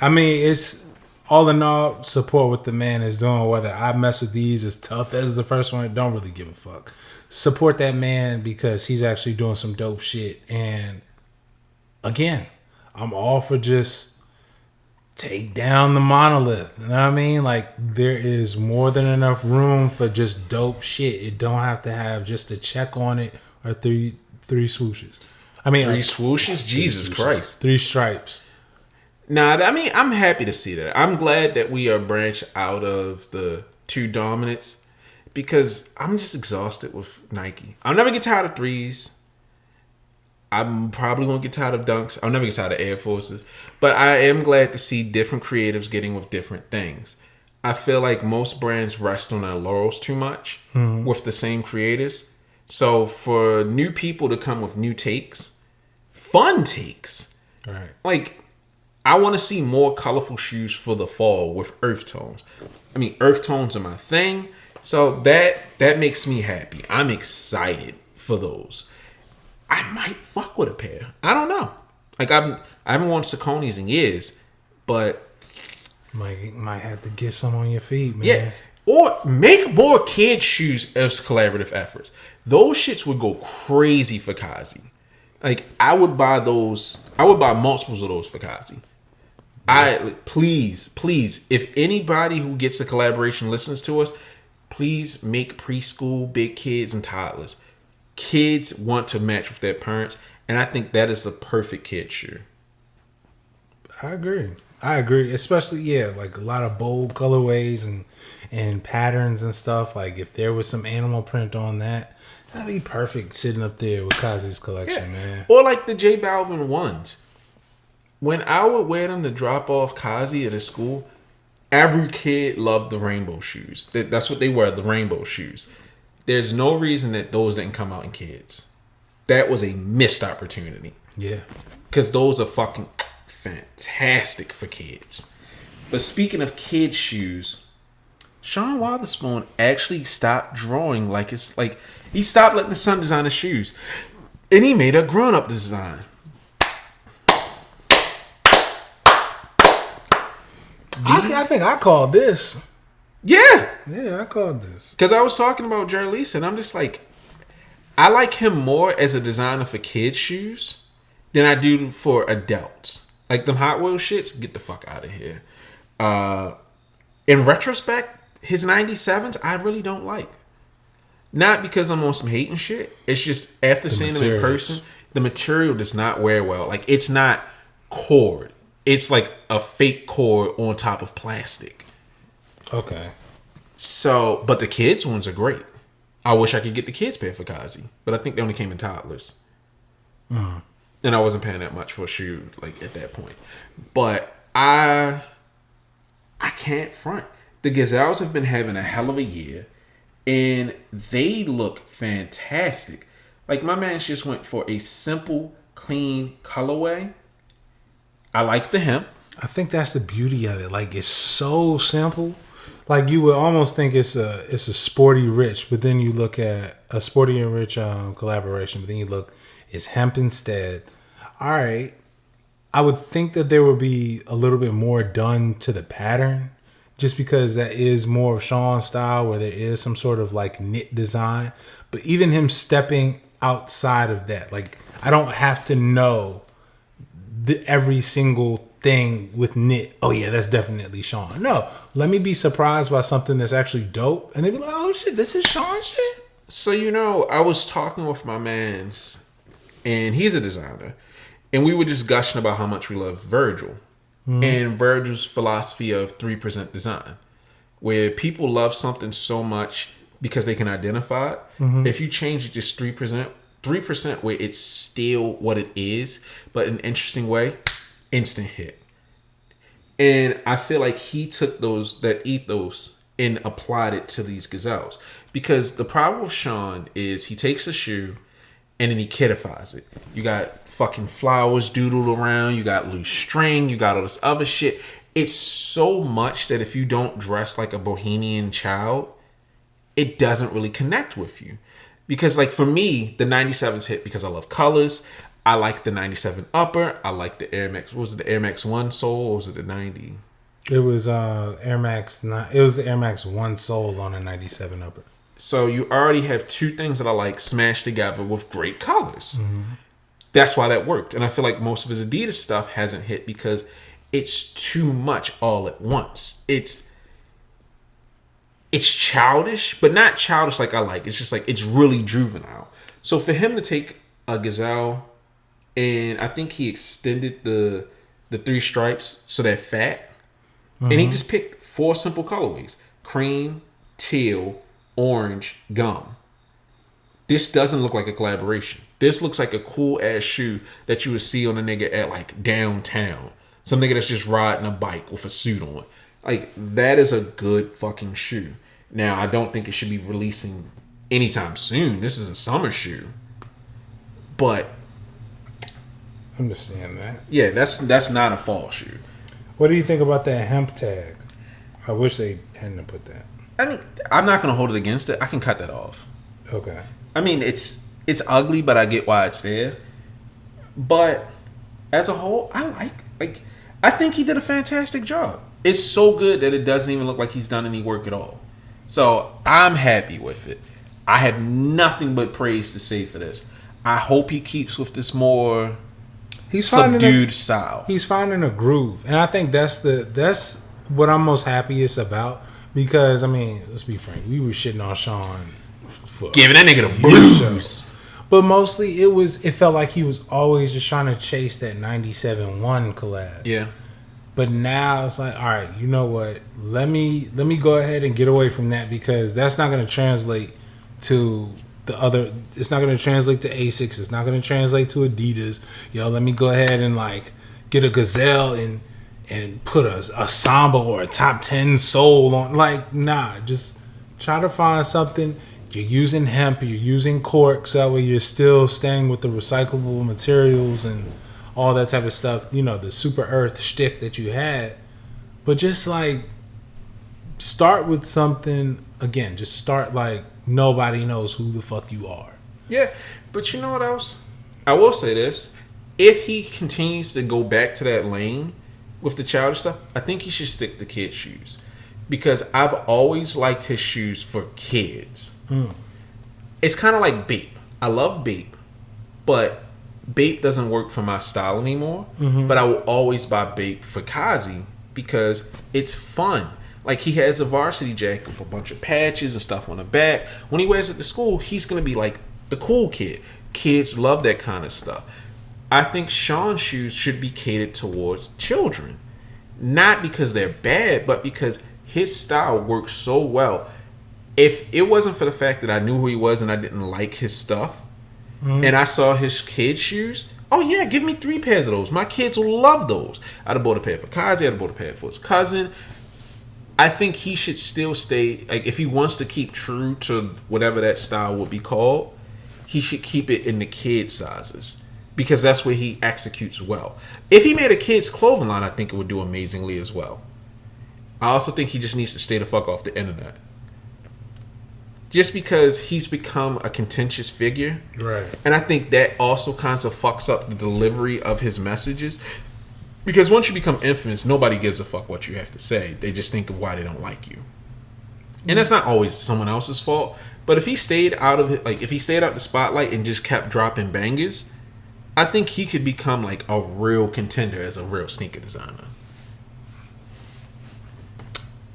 it's. All in all, support what the man is doing. Whether I mess with these as tough as the first one, don't really give a fuck. Support that man because he's actually doing some dope shit. And again, I'm all for just take down the monolith. You know what I mean? Like there is more than enough room for just dope shit. It don't have to have just a check on it or three swooshes. Three swooshes? Jesus Christ. 3 stripes. Nah, I'm happy to see that. I'm glad that we are branched out of the 2 dominants because I'm just exhausted with Nike. I'll never get tired of 3s. I'm probably gonna get tired of Dunks. I'll never get tired of Air Forces, but I am glad to see different creatives getting with different things. I feel like most brands rest on their laurels too much with the same creators. So for new people to come with new takes, fun takes, Right. like I want to see more colorful shoes for the fall with earth tones. I mean, earth tones are my thing, so that makes me happy. I'm excited for those. I might fuck with a pair. I don't know. Like I haven't worn Saucony's in years, but Might have to get some on your feet, man. yeah. Or make more kid shoes as collaborative efforts. Those shits would go crazy for Kazi. Like I would buy those. I would buy multiples of those for Kazi. Please, if anybody who gets the collaboration listens to us, please make preschool, big kids, and toddlers. Kids want to match with their parents, and I think that is the perfect kid shoe. I agree. Especially, like a lot of bold colorways and patterns and stuff. Like if there was some animal print on that, that'd be perfect sitting up there with Kazi's collection, man. Or like the J Balvin ones. When I would wear them to drop off Kazi at a school, every kid loved the rainbow shoes. That's what they were, the rainbow shoes. There's no reason that those didn't come out in kids. That was a missed opportunity. Yeah. Because those are fucking fantastic for kids. But speaking of kids' shoes, Sean Wotherspoon actually stopped drawing like it's like he stopped letting the son design his shoes. And he made a grown-up design. I think I called this. Yeah. Yeah, I called this. Because I was talking about Jerry and I'm just like, I like him more as a designer for kids' shoes than I do for adults. Like them Hot Wheels shits, get the fuck out of here. In retrospect, his 97s, I really don't like. Not because I'm on some hating shit. It's just after seeing them in person, the material does not wear well. Like it's not cord. It's like a fake cord on top of plastic. Okay. So, but the kids ones are great. I wish I could get the kids pair for Kazi, but I think they only came in toddlers. And I wasn't paying that much for a shoe like at that point. But I can't front. The Gazelles have been having a hell of a year, and they look fantastic. Like my man just went for a simple, clean colorway. I like the hemp. I think that's the beauty of it. Like it's so simple. Like you would almost think it's a Sporty Rich, but then you look at a Sporty and Rich collaboration, but then you look, it's hemp instead. All right, I would think that there would be a little bit more done to the pattern, just because that is more of Sean's style, where there is some sort of like knit design. But even him stepping outside of that, like I don't have to know every single thing with knit. Oh yeah, that's definitely Sean. No, let me be surprised by something that's actually dope, and they be like, "Oh shit, this is Sean shit." So I was talking with my man's, and he's a designer, and we were just gushing about how much we love Virgil, and Virgil's philosophy of 3% design, where people love something so much because they can identify it. If you change it just 3% where it's still what it is, but in an interesting way, instant hit. And I feel like he took that ethos and applied it to these Gazelles. Because the problem with Sean is he takes a shoe and then he kiddifies it. You got fucking flowers doodled around, you got loose string, you got all this other shit. It's so much that if you don't dress like a bohemian child, it doesn't really connect with you. Because like for me, the 97s hit because I love colors. I like the 97 upper. I like the Air Max. What was it, the Air Max 1 sole, or was it the 90? It was Air Max. It was the Air Max 1 sole on a 97 upper. So you already have two things that I like smashed together with great colors. That's why that worked. And I feel like most of his Adidas stuff hasn't hit because it's too much all at once. It's childish, but not childish like I like. It's just like it's really juvenile. So for him to take a Gazelle, and I think he extended the 3 stripes so they're fat, and he just picked 4 simple colorways: cream, teal, orange, gum. This doesn't look like a collaboration. This looks like a cool ass shoe that you would see on a nigga at like downtown. Some nigga that's just riding a bike with a suit on. Like, that is a good fucking shoe. Now, I don't think it should be releasing anytime soon. This is a summer shoe. But understand that. Yeah, that's not a fall shoe. What do you think about that hemp tag? I wish they hadn't put that. I mean, I'm not gonna hold it against it. I can cut that off. Okay. I mean, it's ugly, but I get why it's there. But as a whole, I think he did a fantastic job. It's so good that it doesn't even look like he's done any work at all. So I'm happy with it. I have nothing but praise to say for this. I hope he keeps with this more subdued style. He's finding a groove, and I think that's what I'm most happiest about. Because I mean, let's be frank, we were shitting on Sean for giving that nigga the blues. But mostly it felt like he was always just trying to chase that 97-1 collab. Yeah. But now it's like, all right, you know what? Let me go ahead and get away from that, because that's not going to translate to the other. It's not going to translate to Asics. It's not going to translate to Adidas. Yo, let me go ahead and like get a Gazelle and put a Samba or a top 10 Soul on. Like, nah, just try to find something. You're using hemp, you're using cork, so that way you're still staying with the recyclable materials and all that type of stuff. You know, the super earth shtick that you had. But just like, start with something, again, just start like nobody knows who the fuck you are. Yeah, but you know what else? I will say this. If he continues to go back to that lane with the childish stuff, I think he should stick to kid shoes. Because I've always liked his shoes for kids. It's kind of like Bape. I love Bape, but Bape doesn't work for my style anymore. But I will always buy Bape for Kazi because it's fun. Like, he has a varsity jacket with a bunch of patches and stuff on the back. When he wears it to school, he's going to be like the cool kid. Kids love that kind of stuff. I think Sean's shoes should be catered towards children. Not because they're bad, but because his style works so well. If it wasn't for the fact that I knew who he was and I didn't like his stuff, and I saw his kids' shoes, oh yeah, give me 3 pairs of those. My kids will love those. I'd have bought a pair for Kazi, I'd have bought a pair for his cousin. I think he should still stay, like, if he wants to keep true to whatever that style would be called, he should keep it in the kid sizes. Because that's where he executes well. If he made a kid's clothing line, I think it would do amazingly as well. I also think he just needs to stay the fuck off the internet. Just because he's become a contentious figure. Right. And I think that also kind of fucks up the delivery of his messages. Because once you become infamous, nobody gives a fuck what you have to say. They just think of why they don't like you. And that's not always someone else's fault. But if he stayed out of it, like if he stayed out the spotlight and just kept dropping bangers, I think he could become like a real contender as a real sneaker designer.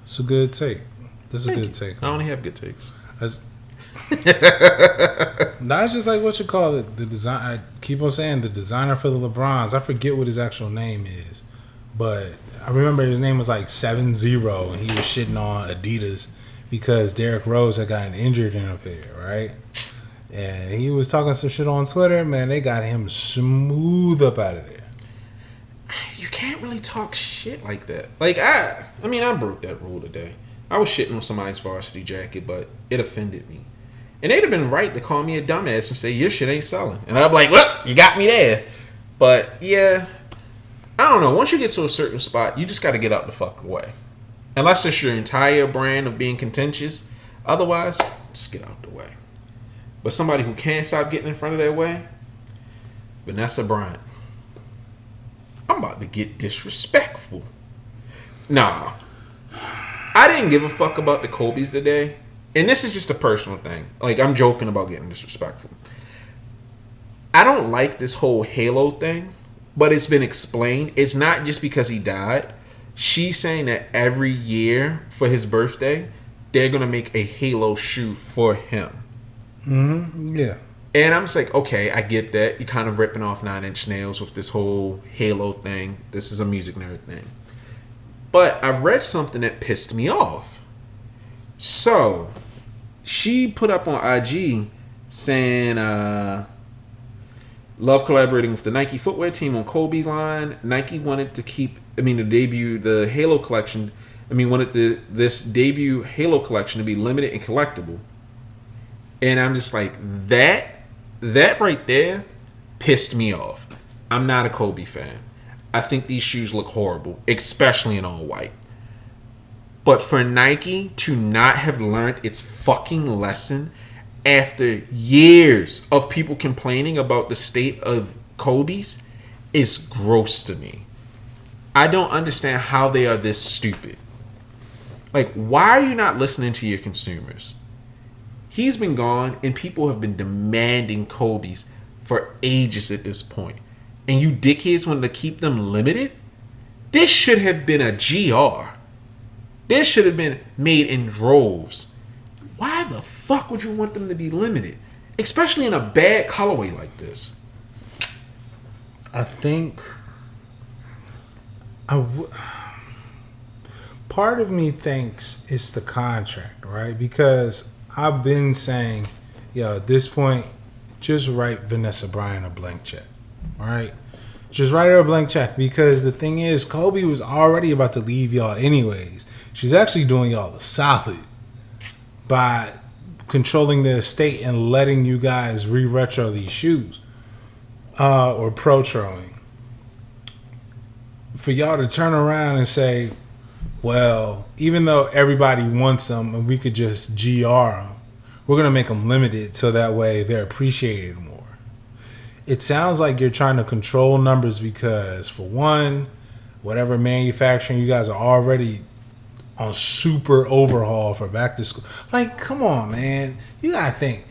It's a good take. That's a good take. I only have good takes. That's just like what you call it. The design. I keep on saying the designer for the LeBrons. I forget what his actual name is, but I remember his name was like 7-0, and he was shitting on Adidas because Derrick Rose had gotten injured in a pair, right? And he was talking some shit on Twitter. Man, they got him smooth up out of there. You can't really talk shit like that. Like, I mean, I broke that rule today. I was shitting on somebody's varsity jacket, but it offended me. And they'd have been right to call me a dumbass and say, your shit ain't selling. And I'm like, well, you got me there. But, yeah, I don't know. Once you get to a certain spot, you just got to get out the fuck away. Unless it's your entire brand of being contentious. Otherwise, just get out the way. But somebody who can't stop getting in front of their way, Vanessa Bryant. I'm about to get disrespectful. Nah. I didn't give a fuck about the Kobe's today. And this is just a personal thing. Like, I'm joking about getting disrespectful. I don't like this whole Halo thing, but it's been explained. It's not just because he died. She's saying that every year for his birthday, they're going to make a Halo shoe for him. Yeah. And I'm just like, okay, I get that. You're kind of ripping off 9 Inch Nails with this whole Halo thing. This is a music nerd thing. But I read something that pissed me off. So, she put up on IG saying, Love collaborating with the Nike footwear team on Kobe line. Nike wanted to to debut the Halo collection. This debut Halo collection to be limited and collectible. And I'm just like, that right there pissed me off. I'm not a Kobe fan. I think these shoes look horrible, especially in all white. But for Nike to not have learned its fucking lesson after years of people complaining about the state of Kobe's is gross to me. I don't understand how they are this stupid. Like, why are you not listening to your consumers? He's been gone and people have been demanding Kobe's for ages at this point. And you dickheads wanted to keep them limited? This should have been a GR. This should have been made in droves. Why the fuck would you want them to be limited? Especially in a bad colorway like this. I think part of me thinks it's the contract, right? Because I've been saying, at this point, just write Vanessa Bryant a blank check, right? Just write her a blank check, because the thing is, Kobe was already about to leave y'all anyways. She's actually doing y'all a solid by controlling the estate and letting you guys re-retro these shoes or pro-troing. For y'all to turn around and say, well, even though everybody wants them and we could just GR them, we're going to make them limited so that way they're appreciated more. It sounds like you're trying to control numbers because, for one, whatever manufacturing, you guys are already on super overhaul for back to school. Like, come on, man. You got to think.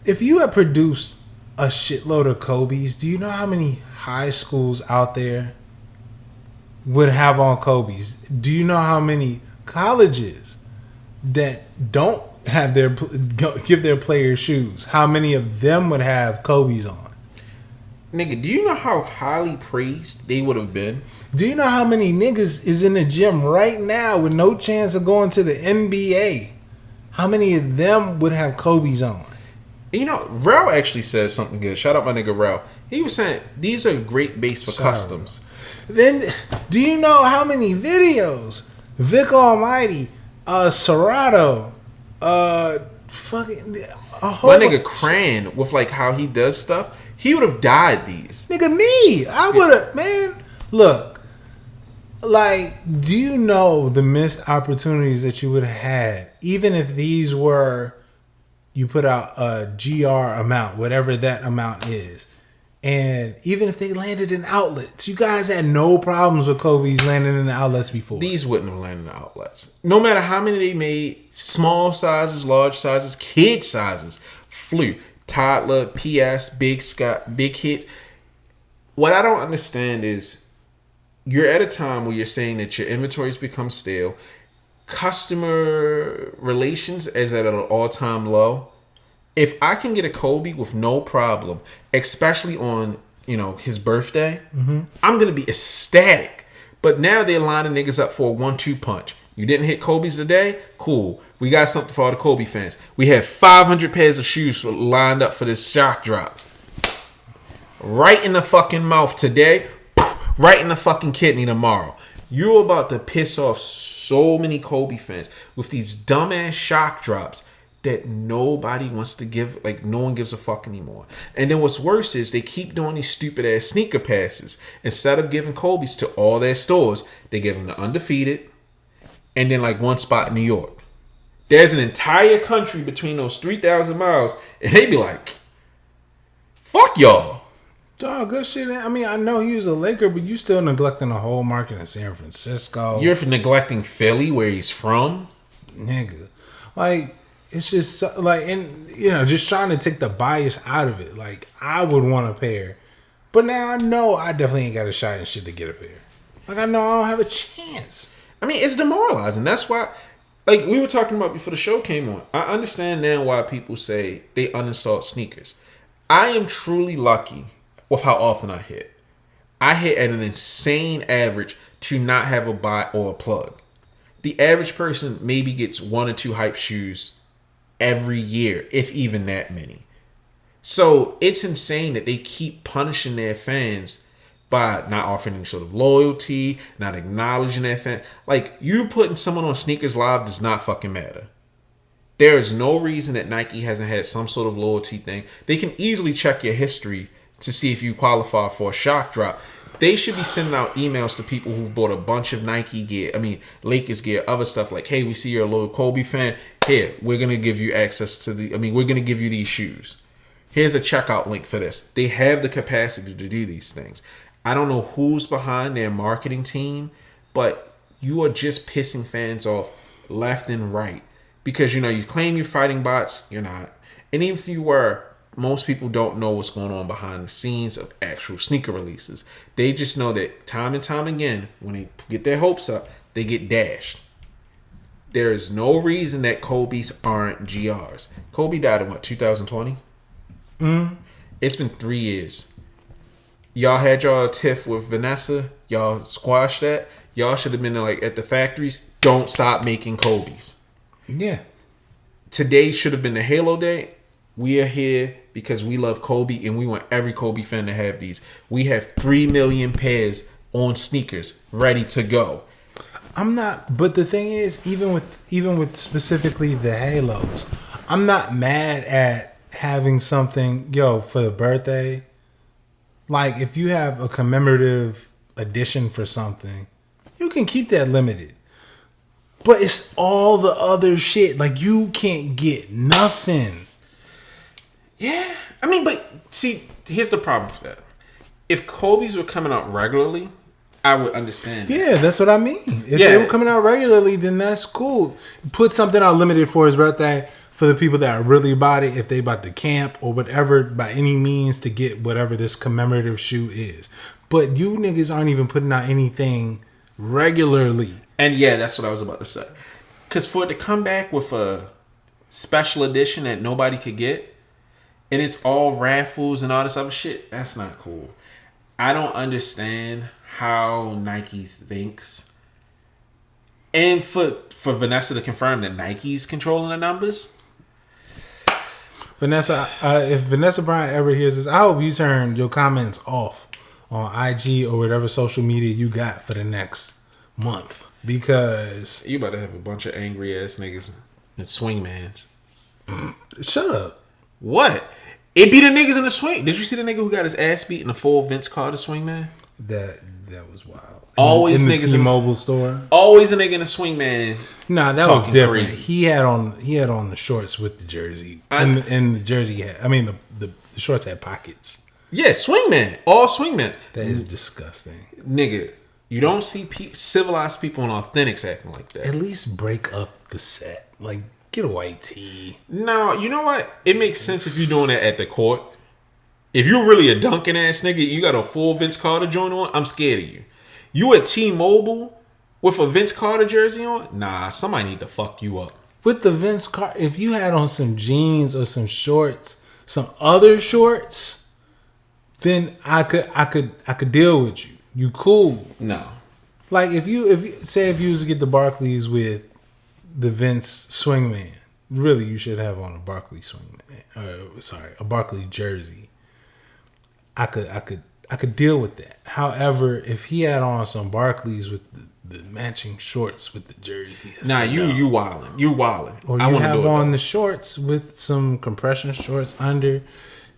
If you had produced a shitload of Kobe's, do you know how many high schools out there would have on Kobe's? Do you know how many colleges that don't have give their players shoes? How many of them would have Kobe's on? Nigga, do you know how highly praised they would have been? Do you know how many niggas is in the gym right now with no chance of going to the NBA? How many of them would have Kobe's on? You know, Rel actually said something good. Shout out my nigga Rel. He was saying these are great base for customs. Then, do you know how many videos Vic Almighty, Serato, fucking a whole my nigga Cran with like how he does stuff, he would have dyed these. Nigga, me, I would have, man. Look, like, do you know the missed opportunities that you would have had, even if these were, you put out a GR amount, whatever that amount is. And even if they landed in outlets, you guys had no problems with Kobe's landing in the outlets before. These wouldn't have landed in the outlets. No matter how many they made, small sizes, large sizes, kid sizes, flew. Toddler, PS, big Scott, big hits. What I don't understand is you're at a time where you're saying that your inventory's become stale. Customer relations is at an all-time low. If I can get a Kobe with no problem, especially on, his birthday, I'm going to be ecstatic. But now they're lining niggas up for a 1-2 punch. You didn't hit Kobe's today? Cool. We got something for all the Kobe fans. We have 500 pairs of shoes lined up for this shock drop. Right in the fucking mouth today. Right in the fucking kidney tomorrow. You're about to piss off so many Kobe fans with these dumbass shock drops that nobody wants to give, like no one gives a fuck anymore. And then what's worse is they keep doing these stupid ass sneaker passes. Instead of giving Kobe's to all their stores, they give them the Undefeated and then like one spot in New York. There's an entire country between those 3,000 miles and they be like, fuck y'all. Dog, good shit. I mean, I know he was a Laker, but you still neglecting the whole market in San Francisco. You're neglecting Philly, where he's from. Nigga. Like, it's just like, and just trying to take the bias out of it. Like, I would want a pair, but now I know I definitely ain't got a shot and shit to get a pair. Like, I know I don't have a chance. I mean, it's demoralizing. That's why, like we were talking about before the show came on. I understand now why people say they uninstalled sneakers. I am truly lucky with how often I hit. I hit at an insane average to not have a buy or a plug. The average person maybe gets 1 or 2 hype shoes every year, if even that many. So it's insane that they keep punishing their fans by not offering any sort of loyalty, not acknowledging their fans. Like, you putting someone on Sneakers Live does not fucking matter. There is no reason that Nike hasn't had some sort of loyalty thing. They can easily check your history to see if you qualify for a shock drop. They should be sending out emails to people who've bought a bunch of Nike gear, Lakers gear, other stuff like, hey, we see you're a loyal Kobe fan. Here, we're going to give you access to we're going to give you these shoes. Here's a checkout link for this. They have the capacity to do these things. I don't know who's behind their marketing team, but you are just pissing fans off left and right. Because, you claim you're fighting bots, you're not. And even if you were, most people don't know what's going on behind the scenes of actual sneaker releases. They just know that time and time again, when they get their hopes up, they get dashed. There is no reason that Kobe's aren't GRs. Kobe died in 2020? It's been 3 years. Y'all had y'all tiff with Vanessa. Y'all squashed that. Y'all should have been at the factories. Don't stop making Kobe's. Yeah. Today should have been the Halo Day. We are here because we love Kobe and we want every Kobe fan to have these. We have 3 million pairs on sneakers ready to go. But the thing is, even with specifically the Halos, I'm not mad at having something, for the birthday. Like, if you have a commemorative edition for something, you can keep that limited. But it's all the other shit. Like, you can't get nothing. Yeah. But see, here's the problem with that. If Kobe's were coming out regularly, I would understand. Yeah, that's what I mean. If they were coming out regularly, then that's cool. Put something out limited for his birthday for the people that are really about it, if they about to camp or whatever, by any means, to get whatever this commemorative shoe is. But you niggas aren't even putting out anything regularly. And yeah, that's what I was about to say. Because for it to come back with a special edition that nobody could get, and it's all raffles and all this other shit, that's not cool. I don't understand how Nike thinks. And for Vanessa to confirm that Nike's controlling the numbers. Vanessa, if Vanessa Bryant ever hears this, I hope you turn your comments off on IG or whatever social media you got for the next month. Because you about to have a bunch of angry ass niggas and swingmans. Shut up. What? It be the niggas in the swing. Did you see the nigga who got his ass beat in the full Vince Carter swingman? That was wild. Always in niggas the T-Mobile store. Always a nigga in a swingman. Nah, that was different. Crazy. He had on the shorts with the jersey, and the jersey had. The shorts had pockets. Yeah, swingman. All swingmen. That is disgusting, nigga. You don't see civilized people and authentics acting like that. At least break up the set. Like, get a white tee. No, you know what? It makes sense if you're doing that at the court. If you're really a dunking ass nigga, you got a full Vince Carter joint on, I'm scared of you. You at T-Mobile with a Vince Carter jersey on? Nah, somebody need to fuck you up. With the Vince Carter, if you had on some jeans or some shorts, some other shorts, then I could deal with you. You cool. No. Like if you was to get the Barclays with the Vince Swingman, really you should have on a Barkley Swingman. A Barkley jersey. I could deal with that. However, if he had on some Barclays with the matching shorts with the jersey, nah, you wildin'. You wildin'. Or you have on the shorts with some compression shorts under.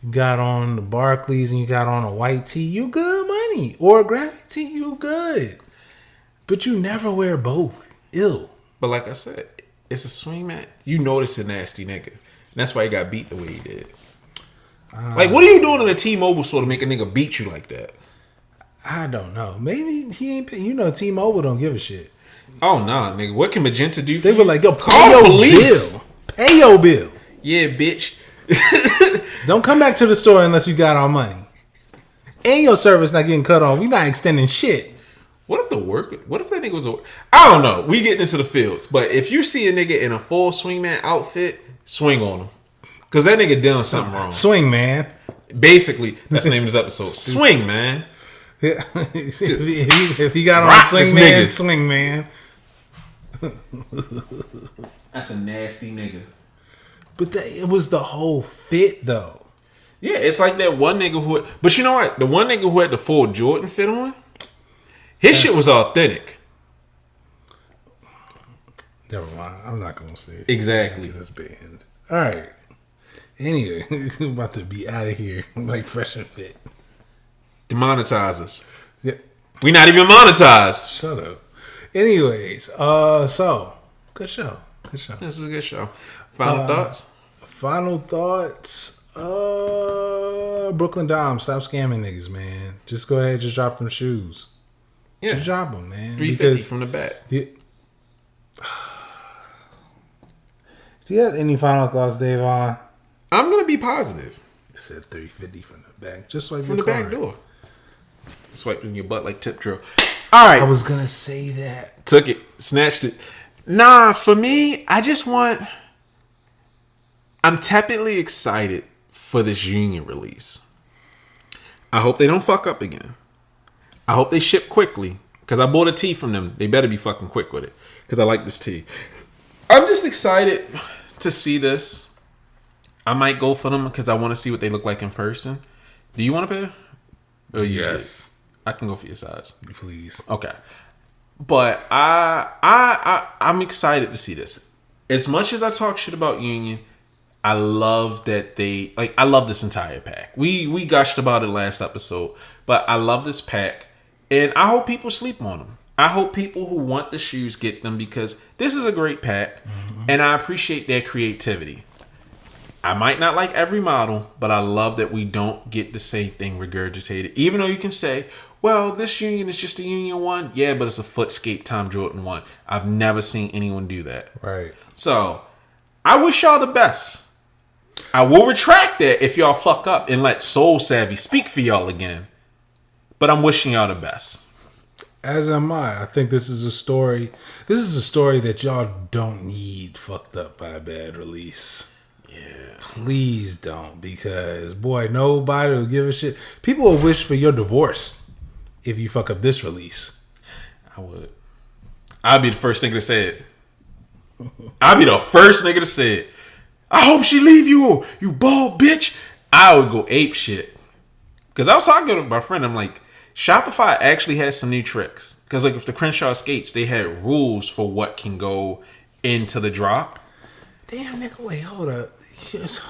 You got on the Barclays and you got on a white tee, you good money. Or a graphic tee, you good. But you never wear both. Ill. But like I said, it's a swingman. You know this a nasty nigga. And that's why he got beat the way he did. Like, what are you doing in a T-Mobile store to make a nigga beat you like that? I don't know. Maybe he ain't. T-Mobile don't give a shit. Oh nah, nigga. What can Magenta do for They you? were like, yo, call your police. bill. Pay your bill. Yeah, bitch. Don't come back to the store unless you got our money. And your service not getting cut off. We not extending shit. What if that nigga was I don't know. We getting into the fields. But if you see a nigga in a full swingman outfit, swing on him. Because that nigga doing something wrong. Swing, man. Basically, that's the name of this episode. Swing, man. If he got on Rock swing, man, swing, man. That's a nasty nigga. But it was the whole fit, though. Yeah, it's like that one nigga who. But you know what? The one nigga who had the full Jordan fit on, his shit was authentic. Never mind. I'm not gonna say it. Exactly. This band. All right. Anyway, we're about to be out of here like fresh and fit. Demonetize us. Yeah. We not even monetized. Shut up. Anyways, so good show. Good show. This is a good show. Final thoughts? Final thoughts. Brooklyn Dom, stop scamming niggas, man. Just go ahead, just drop them shoes. Yeah. Just drop them, man. 350 from the back. Yeah. Do you have any final thoughts, Davon? I'm gonna be positive. You said 350 from the back. Just swipe From your the card. back door. Swiping your butt like tip drill. All right. I was gonna say that. Took it. Snatched it. Nah, for me, I just want... I'm tepidly excited for this Union release. I hope they don't fuck up again. I hope they ship quickly. Because I bought a tee from them. They better be fucking quick with it. Because I like this tee. I'm just excited to see this. I might go for them because I want to see what they look like in person. Do you want a pair? Or Yes. I can go for your size. Please. Okay. But I'm excited to see this. As much as I talk shit about Union, I love that they I love this entire pack. We gushed about it last episode, but I love this pack, and I hope people sleep on them. I hope people who want the shoes get them because this is a great pack, and I appreciate their creativity. I might not like every model, but I love that we don't get the same thing regurgitated. Even though you can say, well, this Union is just a Union 1. Yeah, but it's a Footscape Tom Jordan 1. I've never seen anyone do that. Right. So, I wish y'all the best. I will retract that if y'all fuck up and let Soul Savvy speak for y'all again. But I'm wishing y'all the best. As am I. I think this is a story. This is a story that y'all don't need fucked up by a bad release. Yeah. Please don't, because boy, nobody will give a shit. People will wish for your divorce if you fuck up this release. I would. I'd be the first nigga to say it. I'd be the first nigga to say it. I hope she leave you, you bald bitch. I would go ape shit. Because I was talking to my friend. I'm like, Shopify actually has some new tricks. Because like with the Crenshaw skates, they had rules for what can go into the drop. Damn, nigga, wait, hold up. So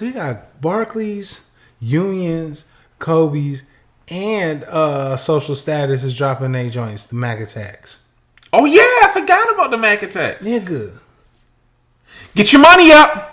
you got Barclays, Unions, Kobe's, and Social Status is dropping their joints, the Mac Attacks. Oh yeah, I forgot about the Mac Attacks. Nigga. Get your money up.